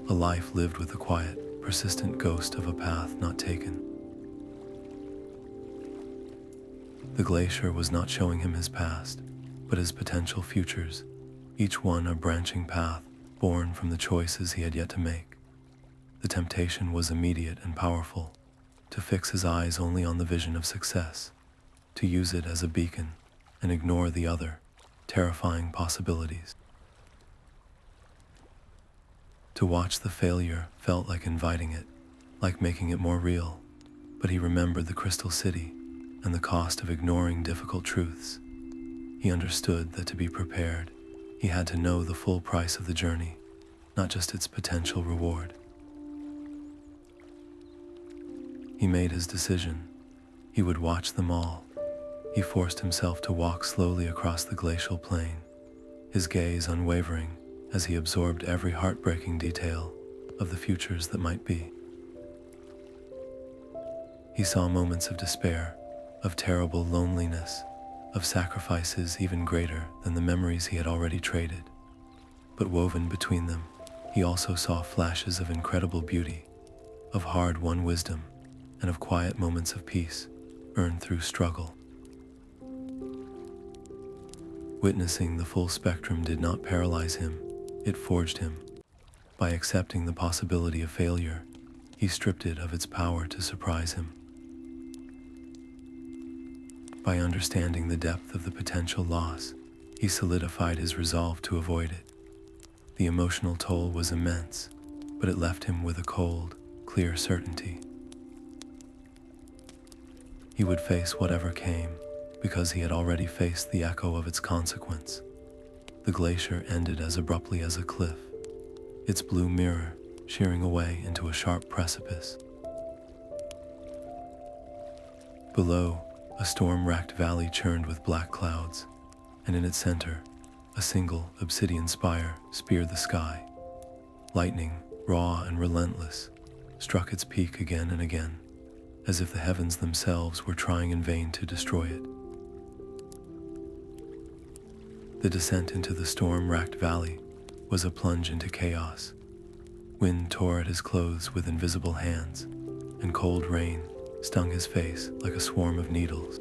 A life lived with the quiet, persistent ghost of a path not taken. The glacier was not showing him his past, but his potential futures, each one a branching path born from the choices he had yet to make. The temptation was immediate and powerful, to fix his eyes only on the vision of success, to use it as a beacon and ignore the other, terrifying possibilities. To watch the failure felt like inviting it, like making it more real, but he remembered the Crystal City and the cost of ignoring difficult truths. He understood that to be prepared, he had to know the full price of the journey, not just its potential reward. He made his decision. He would watch them all. He forced himself to walk slowly across the glacial plain, his gaze unwavering as he absorbed every heartbreaking detail of the futures that might be. He saw moments of despair, of terrible loneliness, of sacrifices even greater than the memories he had already traded. But woven between them, he also saw flashes of incredible beauty, of hard-won wisdom, and of quiet moments of peace earned through struggle. Witnessing the full spectrum did not paralyze him, it forged him. By accepting the possibility of failure, he stripped it of its power to surprise him. By understanding the depth of the potential loss, he solidified his resolve to avoid it. The emotional toll was immense, but it left him with a cold, clear certainty. He would face whatever came, because he had already faced the echo of its consequence. The glacier ended as abruptly as a cliff, its blue mirror shearing away into a sharp precipice. Below, a storm-racked valley churned with black clouds, and in its center, a single obsidian spire speared the sky. Lightning, raw and relentless, struck its peak again and again, as if the heavens themselves were trying in vain to destroy it. The descent into the storm-racked valley was a plunge into chaos. Wind tore at his clothes with invisible hands, and cold rain stung his face like a swarm of needles.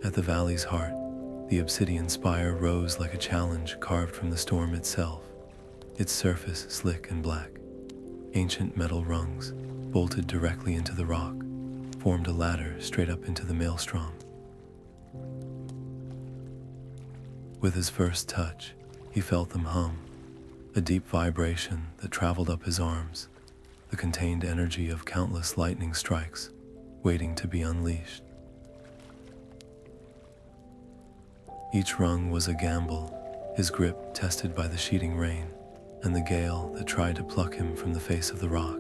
At the valley's heart, the obsidian spire rose like a challenge carved from the storm itself, its surface slick and black. Ancient metal rungs, bolted directly into the rock, formed a ladder straight up into the maelstrom. With his first touch, he felt them hum, a deep vibration that traveled up his arms, the contained energy of countless lightning strikes, waiting to be unleashed. Each rung was a gamble, his grip tested by the sheeting rain and the gale that tried to pluck him from the face of the rock.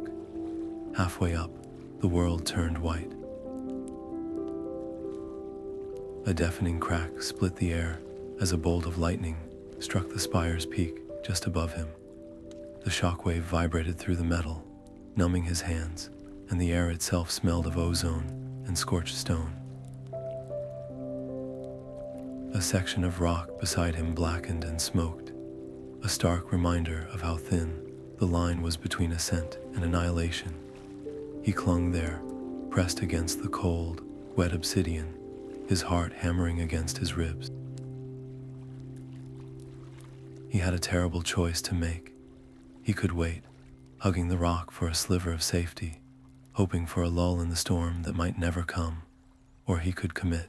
Halfway up, the world turned white. A deafening crack split the air as a bolt of lightning struck the spire's peak just above him. The shockwave vibrated through the metal, numbing his hands, and the air itself smelled of ozone and scorched stone. A section of rock beside him blackened and smoked, a stark reminder of how thin the line was between ascent and annihilation. He clung there, pressed against the cold, wet obsidian, his heart hammering against his ribs. He had a terrible choice to make. He could wait, hugging the rock for a sliver of safety, hoping for a lull in the storm that might never come, or he could commit,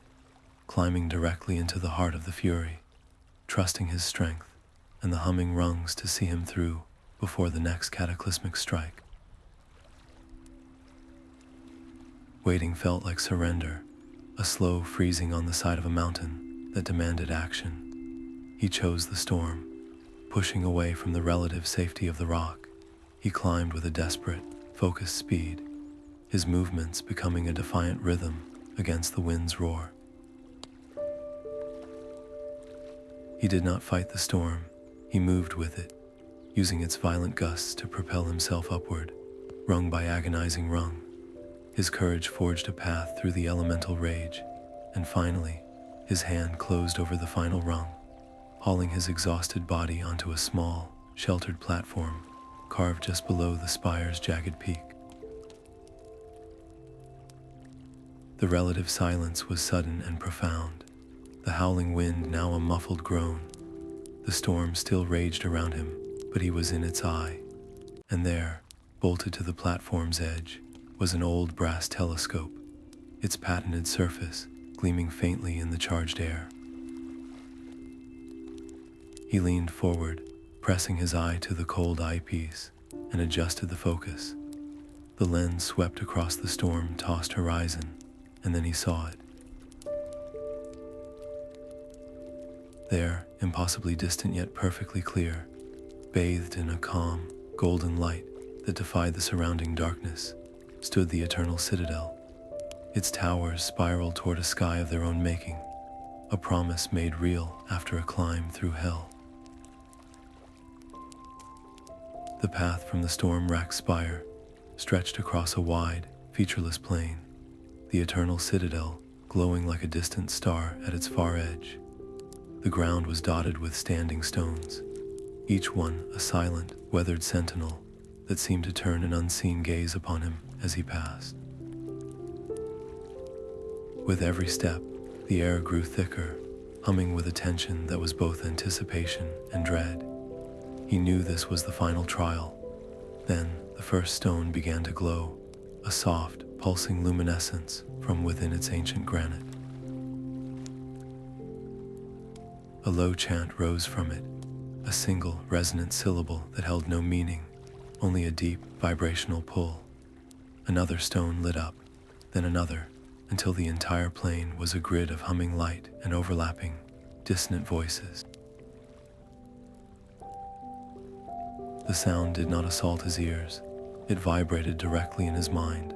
climbing directly into the heart of the fury, trusting his strength and the humming rungs to see him through before the next cataclysmic strike. Waiting felt like surrender, a slow freezing on the side of a mountain that demanded action. He chose the storm, pushing away from the relative safety of the rock. He climbed with a desperate, focused speed, his movements becoming a defiant rhythm against the wind's roar. He did not fight the storm, he moved with it, using its violent gusts to propel himself upward, rung by agonizing rung. His courage forged a path through the elemental rage, and finally, his hand closed over the final rung, hauling his exhausted body onto a small, sheltered platform carved just below the spire's jagged peak. The relative silence was sudden and profound, the howling wind now a muffled groan. The storm still raged around him, but he was in its eye, and there, bolted to the platform's edge, was an old brass telescope, its patented surface gleaming faintly in the charged air. He leaned forward, pressing his eye to the cold eyepiece, and adjusted the focus. The lens swept across the storm-tossed horizon, and then he saw it. There, impossibly distant yet perfectly clear, bathed in a calm, golden light that defied the surrounding darkness, stood the eternal Citadel. Its towers spiraled toward a sky of their own making, a promise made real after a climb through hell. The path from the Storm-Racked Spire stretched across a wide, featureless plain, the eternal Citadel glowing like a distant star at its far edge. The ground was dotted with standing stones, each one a silent, weathered sentinel that seemed to turn an unseen gaze upon him as he passed. With every step, the air grew thicker, humming with a tension that was both anticipation and dread. He knew this was the final trial. Then, the first stone began to glow, a soft, pulsing luminescence from within its ancient granite. A low chant rose from it, a single, resonant syllable that held no meaning, only a deep, vibrational pull. Another stone lit up, then another, until the entire plain was a grid of humming light and overlapping, dissonant voices. The sound did not assault his ears. It vibrated directly in his mind,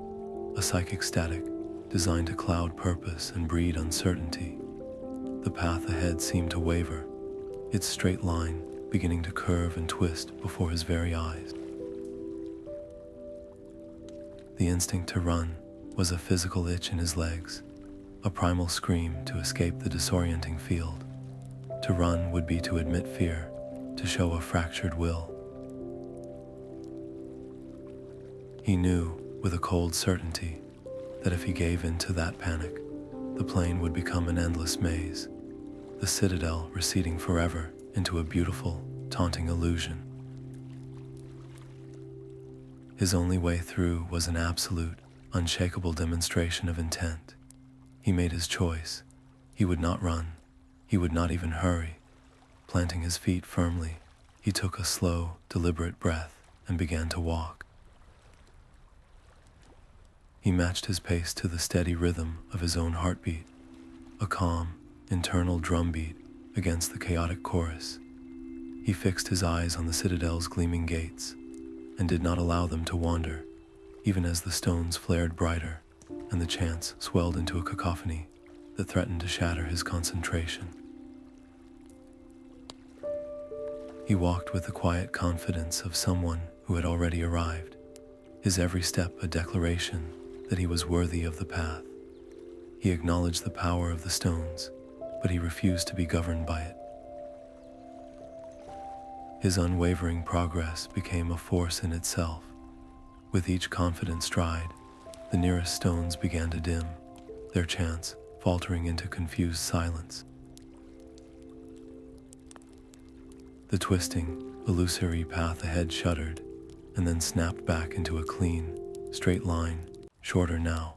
a psychic static designed to cloud purpose and breed uncertainty. The path ahead seemed to waver, its straight line beginning to curve and twist before his very eyes. The instinct to run was a physical itch in his legs, a primal scream to escape the disorienting field. To run would be to admit fear, to show a fractured will. He knew, with a cold certainty, that if he gave in to that panic, the plain would become an endless maze, the Citadel receding forever into a beautiful, taunting illusion. His only way through was an absolute, unshakable demonstration of intent. He made his choice. He would not run. He would not even hurry. Planting his feet firmly, he took a slow, deliberate breath and began to walk. He matched his pace to the steady rhythm of his own heartbeat, a calm, internal drumbeat against the chaotic chorus. He fixed his eyes on the Citadel's gleaming gates and did not allow them to wander, even as the stones flared brighter and the chants swelled into a cacophony that threatened to shatter his concentration. He walked with the quiet confidence of someone who had already arrived, his every step a declaration that he was worthy of the path. He acknowledged the power of the stones, but he refused to be governed by it. His unwavering progress became a force in itself. With each confident stride, the nearest stones began to dim, their chants faltering into confused silence. The twisting, illusory path ahead shuddered, and then snapped back into a clean, straight line, shorter now,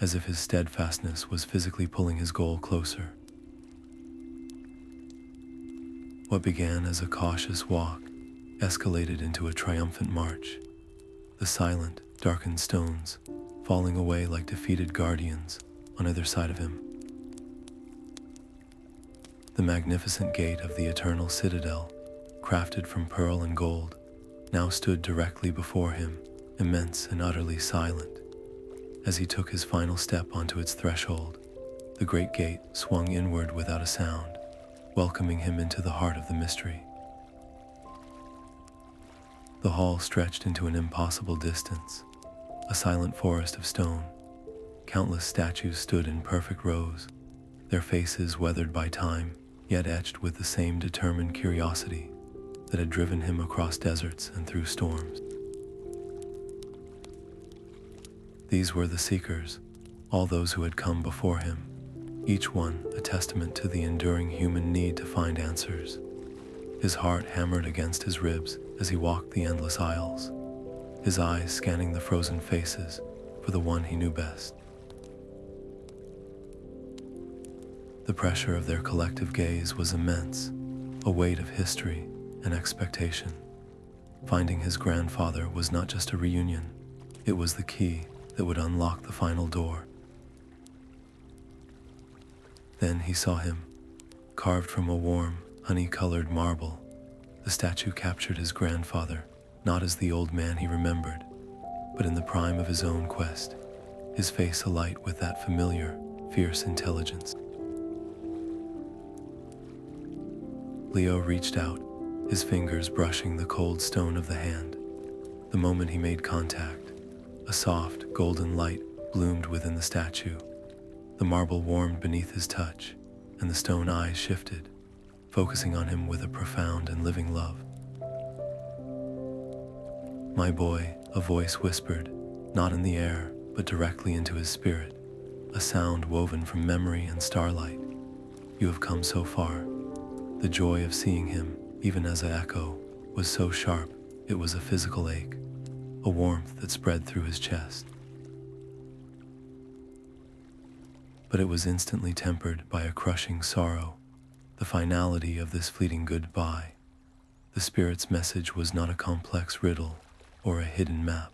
as if his steadfastness was physically pulling his goal closer. What began as a cautious walk escalated into a triumphant march, the silent, darkened stones falling away like defeated guardians on either side of him. The magnificent gate of the eternal citadel, crafted from pearl and gold, now stood directly before him, immense and utterly silent. As he took his final step onto its threshold, the great gate swung inward without a sound, welcoming him into the heart of the mystery. The hall stretched into an impossible distance, a silent forest of stone. Countless statues stood in perfect rows, their faces weathered by time, yet etched with the same determined curiosity that had driven him across deserts and through storms. These were the seekers, all those who had come before him, each one a testament to the enduring human need to find answers. His heart hammered against his ribs as he walked the endless aisles, his eyes scanning the frozen faces for the one he knew best. The pressure of their collective gaze was immense, a weight of history and expectation. Finding his grandfather was not just a reunion, it was the key that would unlock the final door. Then he saw him, carved from a warm, honey-colored marble. The statue captured his grandfather, not as the old man he remembered, but in the prime of his own quest, his face alight with that familiar, fierce intelligence. Leo reached out, his fingers brushing the cold stone of the hand. The moment he made contact, a soft, golden light bloomed within the statue. The marble warmed beneath his touch, and the stone eyes shifted, focusing on him with a profound and living love. "My boy," a voice whispered, not in the air, but directly into his spirit, a sound woven from memory and starlight. "You have come so far." The joy of seeing him, even as an echo, was so sharp it was a physical ache, a warmth that spread through his chest. But it was instantly tempered by a crushing sorrow, the finality of this fleeting goodbye. The spirit's message was not a complex riddle or a hidden map.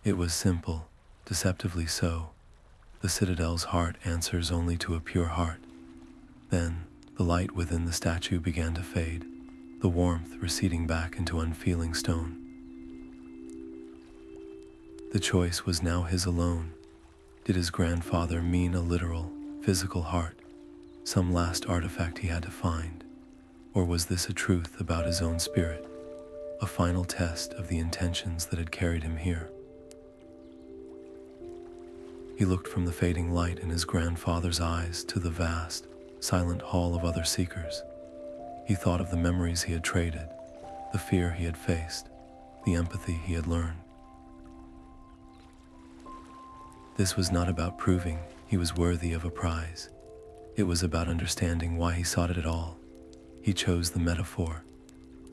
It was simple, deceptively so. The Citadel's heart answers only to a pure heart. Then, the light within the statue began to fade, the warmth receding back into unfeeling stone. The choice was now his alone. Did his grandfather mean a literal, physical heart, some last artifact he had to find? Or was this a truth about his own spirit, a final test of the intentions that had carried him here? He looked from the fading light in his grandfather's eyes to the vast, silent hall of other seekers. He thought of the memories he had traded, the fear he had faced, the empathy he had learned. This was not about proving he was worthy of a prize. It was about understanding why he sought it at all. He chose the metaphor.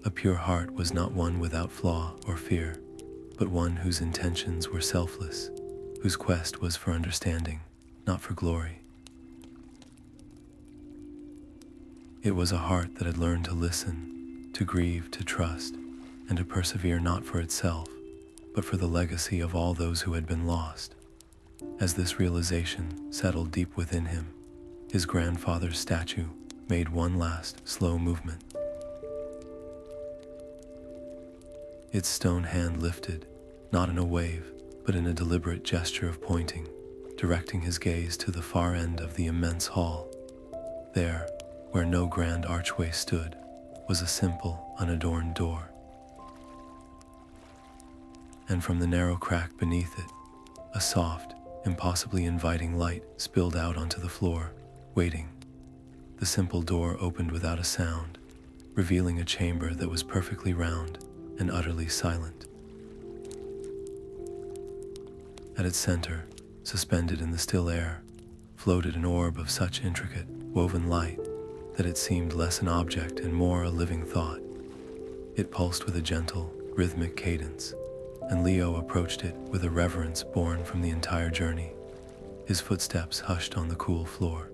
A pure heart was not one without flaw or fear, but one whose intentions were selfless, whose quest was for understanding, not for glory. It was a heart that had learned to listen, to grieve, to trust, and to persevere not for itself, but for the legacy of all those who had been lost. As this realization settled deep within him, his grandfather's statue made one last, slow movement. Its stone hand lifted, not in a wave, but in a deliberate gesture of pointing, directing his gaze to the far end of the immense hall. There, where no grand archway stood, was a simple, unadorned door. And from the narrow crack beneath it, a soft, impossibly inviting light spilled out onto the floor, waiting. The simple door opened without a sound, revealing a chamber that was perfectly round and utterly silent. At its center, suspended in the still air, floated an orb of such intricate, woven light that it seemed less an object and more a living thought. It pulsed with a gentle, rhythmic cadence, and Leo approached it with a reverence born from the entire journey, his footsteps hushed on the cool floor.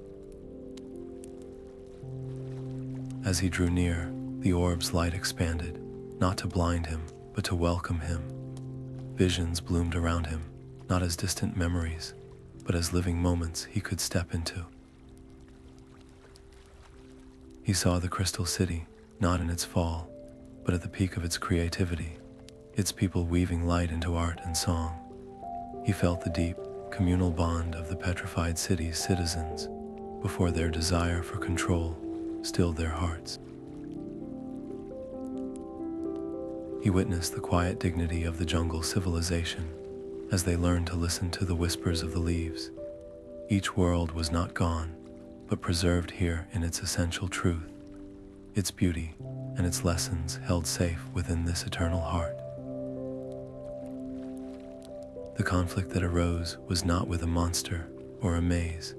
As he drew near, the orb's light expanded, not to blind him, but to welcome him. Visions bloomed around him, not as distant memories, but as living moments he could step into. He saw the Crystal City, not in its fall, but at the peak of its creativity, its people weaving light into art and song. He felt the deep, communal bond of the petrified city's citizens before their desire for control stilled their hearts. He witnessed the quiet dignity of the jungle civilization as they learned to listen to the whispers of the leaves. Each world was not gone, but preserved here in its essential truth, its beauty and its lessons held safe within this eternal heart. The conflict that arose was not with a monster or a maze,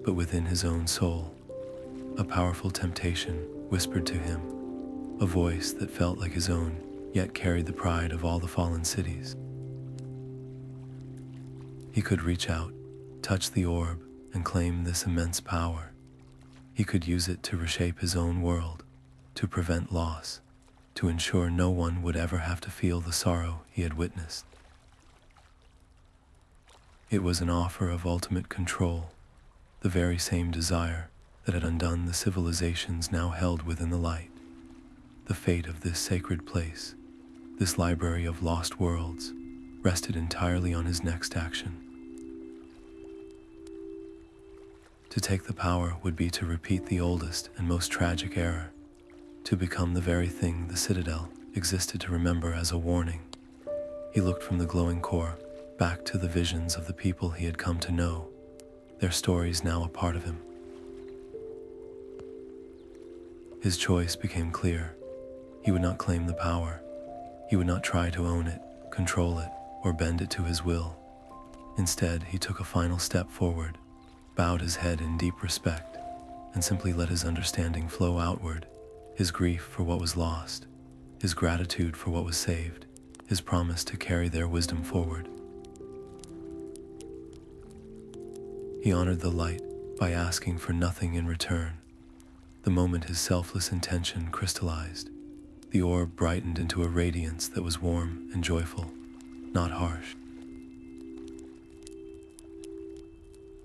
but within his own soul. A powerful temptation whispered to him, a voice that felt like his own, yet carried the pride of all the fallen cities. He could reach out, touch the orb, and claim this immense power. He could use it to reshape his own world, to prevent loss, to ensure no one would ever have to feel the sorrow he had witnessed. It was an offer of ultimate control, the very same desire that had undone the civilizations now held within the light. The fate of this sacred place, this library of lost worlds, rested entirely on his next action. To take the power would be to repeat the oldest and most tragic error, to become the very thing the Citadel existed to remember as a warning. He looked from the glowing core back to the visions of the people he had come to know, their stories now a part of him. His choice became clear. He would not claim the power. He would not try to own it, control it, or bend it to his will. Instead, he took a final step forward, bowed his head in deep respect, and simply let his understanding flow outward, his grief for what was lost, his gratitude for what was saved, his promise to carry their wisdom forward. He honored the light by asking for nothing in return. The moment his selfless intention crystallized, the orb brightened into a radiance that was warm and joyful, not harsh.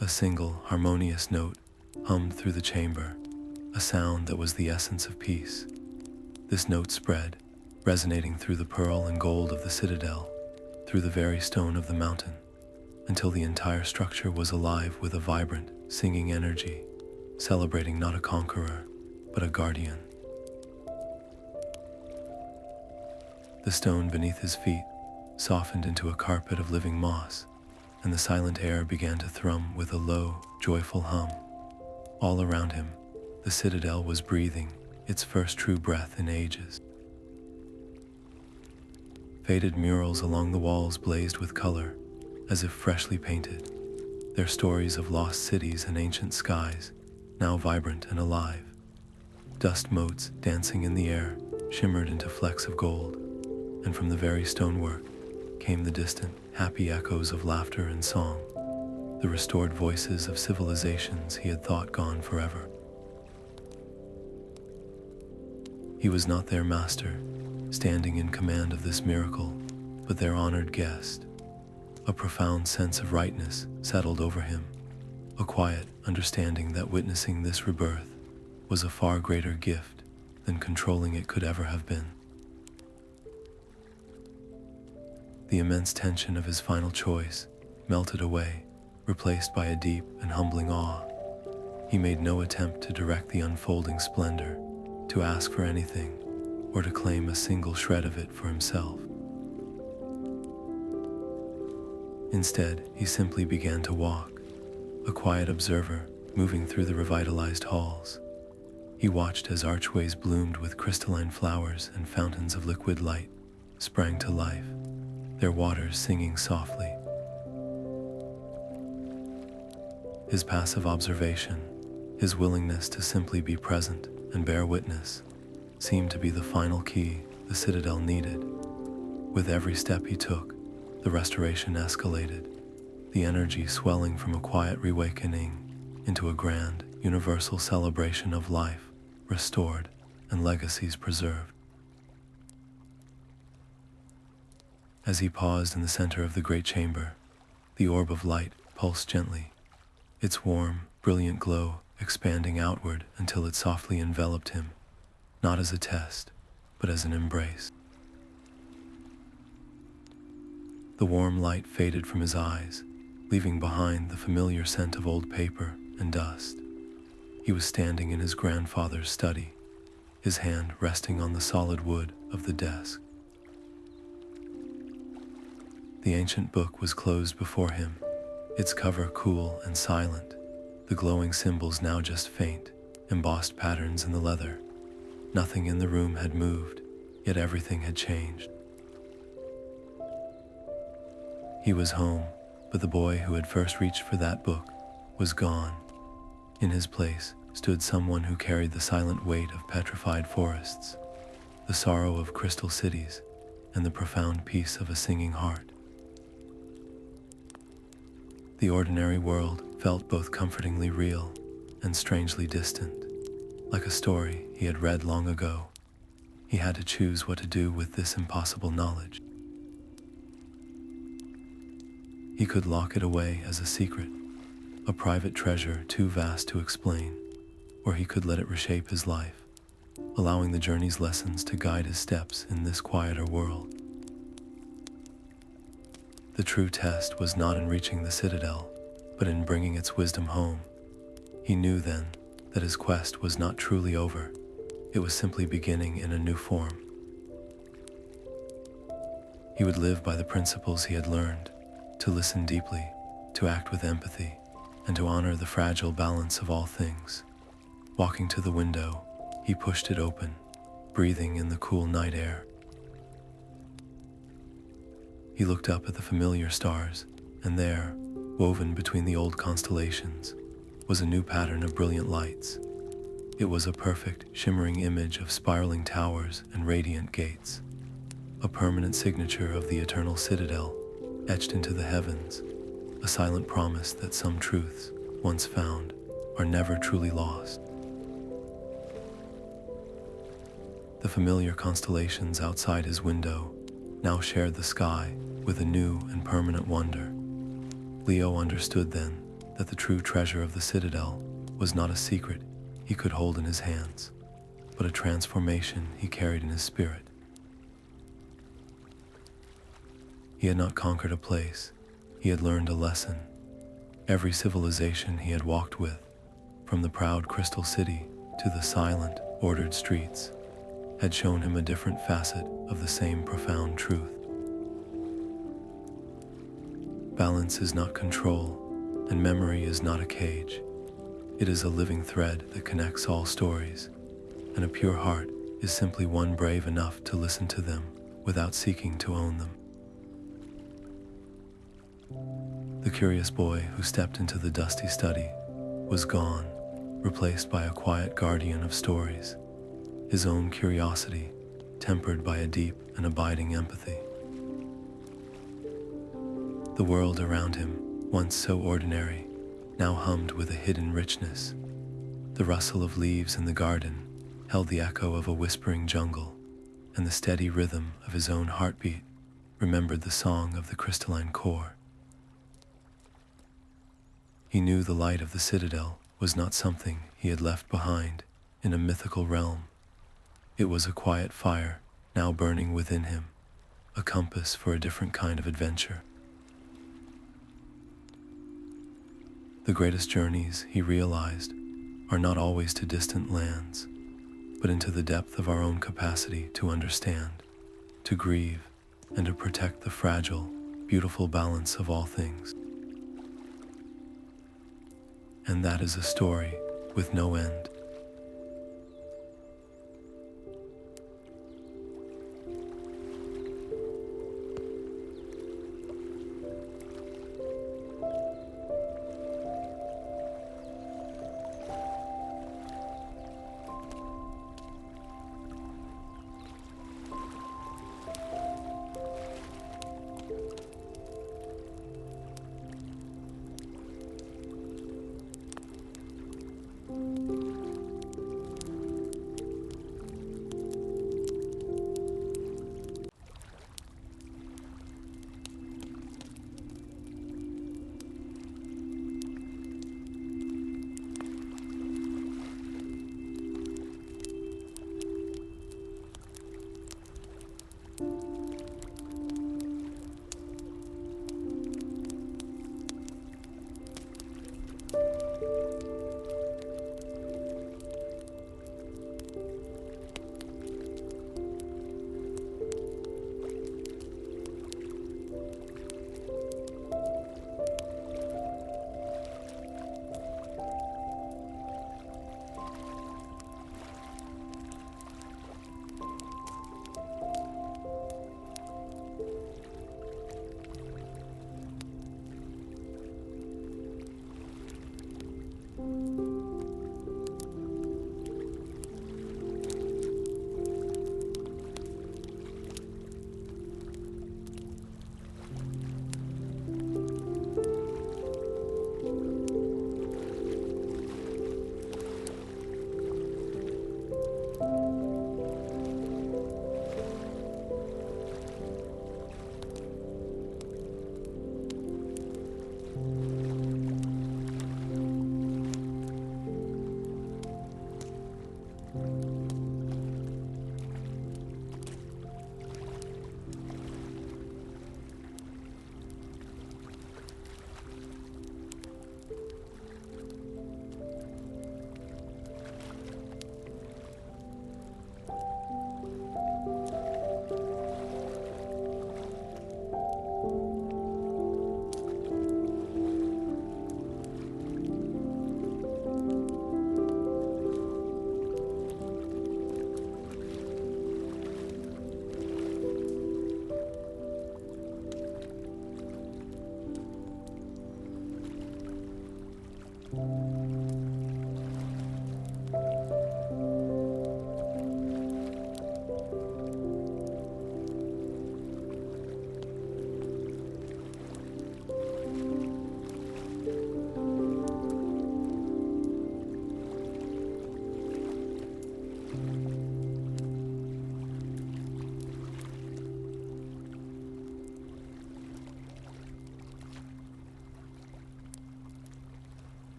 A single harmonious note hummed through the chamber, a sound that was the essence of peace. This note spread, resonating through the pearl and gold of the Citadel, through the very stone of the mountain, until the entire structure was alive with a vibrant, singing energy, celebrating not a conqueror, but a guardian. The stone beneath his feet softened into a carpet of living moss, and the silent air began to thrum with a low, joyful hum. All around him, the Citadel was breathing its first true breath in ages. Faded murals along the walls blazed with color, as if freshly painted, their stories of lost cities and ancient skies, now vibrant and alive. Dust motes dancing in the air shimmered into flecks of gold, and from the very stonework came the distant, happy echoes of laughter and song, the restored voices of civilizations he had thought gone forever. He was not their master, standing in command of this miracle, but their honored guest. A profound sense of rightness settled over him, a quiet understanding that witnessing this rebirth was a far greater gift than controlling it could ever have been. The immense tension of his final choice melted away, replaced by a deep and humbling awe. He made no attempt to direct the unfolding splendor, to ask for anything, or to claim a single shred of it for himself. Instead, he simply began to walk, a quiet observer moving through the revitalized halls. He watched as archways bloomed with crystalline flowers and fountains of liquid light sprang to life, their waters singing softly. His passive observation, his willingness to simply be present and bear witness, seemed to be the final key the Citadel needed. With every step he took, the restoration escalated, the energy swelling from a quiet reawakening into a grand, universal celebration of life restored and legacies preserved. As he paused in the center of the great chamber, The orb of light pulsed gently, its warm, brilliant glow expanding outward until it softly enveloped him, not as a test, but as an embrace. The warm light faded from his eyes, leaving behind the familiar scent of old paper and dust. He was standing in his grandfather's study, his hand resting on the solid wood of the desk. The ancient book was closed before him, its cover cool and silent, the glowing symbols now just faint, embossed patterns in the leather. Nothing in the room had moved, yet everything had changed. He was home, but the boy who had first reached for that book was gone. In his place stood someone who carried the silent weight of petrified forests, the sorrow of crystal cities, and the profound peace of a singing heart. The ordinary world felt both comfortingly real and strangely distant, like a story he had read long ago. He had to choose what to do with this impossible knowledge. He could lock it away as a secret, a private treasure too vast to explain, or he could let it reshape his life, allowing the journey's lessons to guide his steps in this quieter world. The true test was not in reaching the Citadel, but in bringing its wisdom home. He knew then that his quest was not truly over. It was simply beginning in a new form. He would live by the principles he had learned, to listen deeply, to act with empathy, and to honor the fragile balance of all things. Walking to the window, he pushed it open, breathing in the cool night air. He looked up at the familiar stars, and there, woven between the old constellations, was a new pattern of brilliant lights. It was a perfect, shimmering image of spiraling towers and radiant gates, a permanent signature of the eternal Citadel, etched into the heavens, a silent promise that some truths, once found, are never truly lost. The familiar constellations outside his window now shared the sky with a new and permanent wonder. Leo understood then that the true treasure of the Citadel was not a secret he could hold in his hands, but a transformation he carried in his spirit. He had not conquered a place, he had learned a lesson. Every civilization he had walked with, from the proud crystal city to the silent, ordered streets, had shown him a different facet of the same profound truth. Balance is not control, and memory is not a cage. It is a living thread that connects all stories, and a pure heart is simply one brave enough to listen to them without seeking to own them. The curious boy who stepped into the dusty study was gone, replaced by a quiet guardian of stories, his own curiosity tempered by a deep and abiding empathy. The world around him, once so ordinary, now hummed with a hidden richness. The rustle of leaves in the garden held the echo of a whispering jungle, and the steady rhythm of his own heartbeat remembered the song of the crystalline core. He knew the light of the Citadel was not something he had left behind in a mythical realm. It was a quiet fire now burning within him, a compass for a different kind of adventure. The greatest journeys, he realized, are not always to distant lands, but into the depth of our own capacity to understand, to grieve, and to protect the fragile, beautiful balance of all things. And that is a story with no end.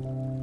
you.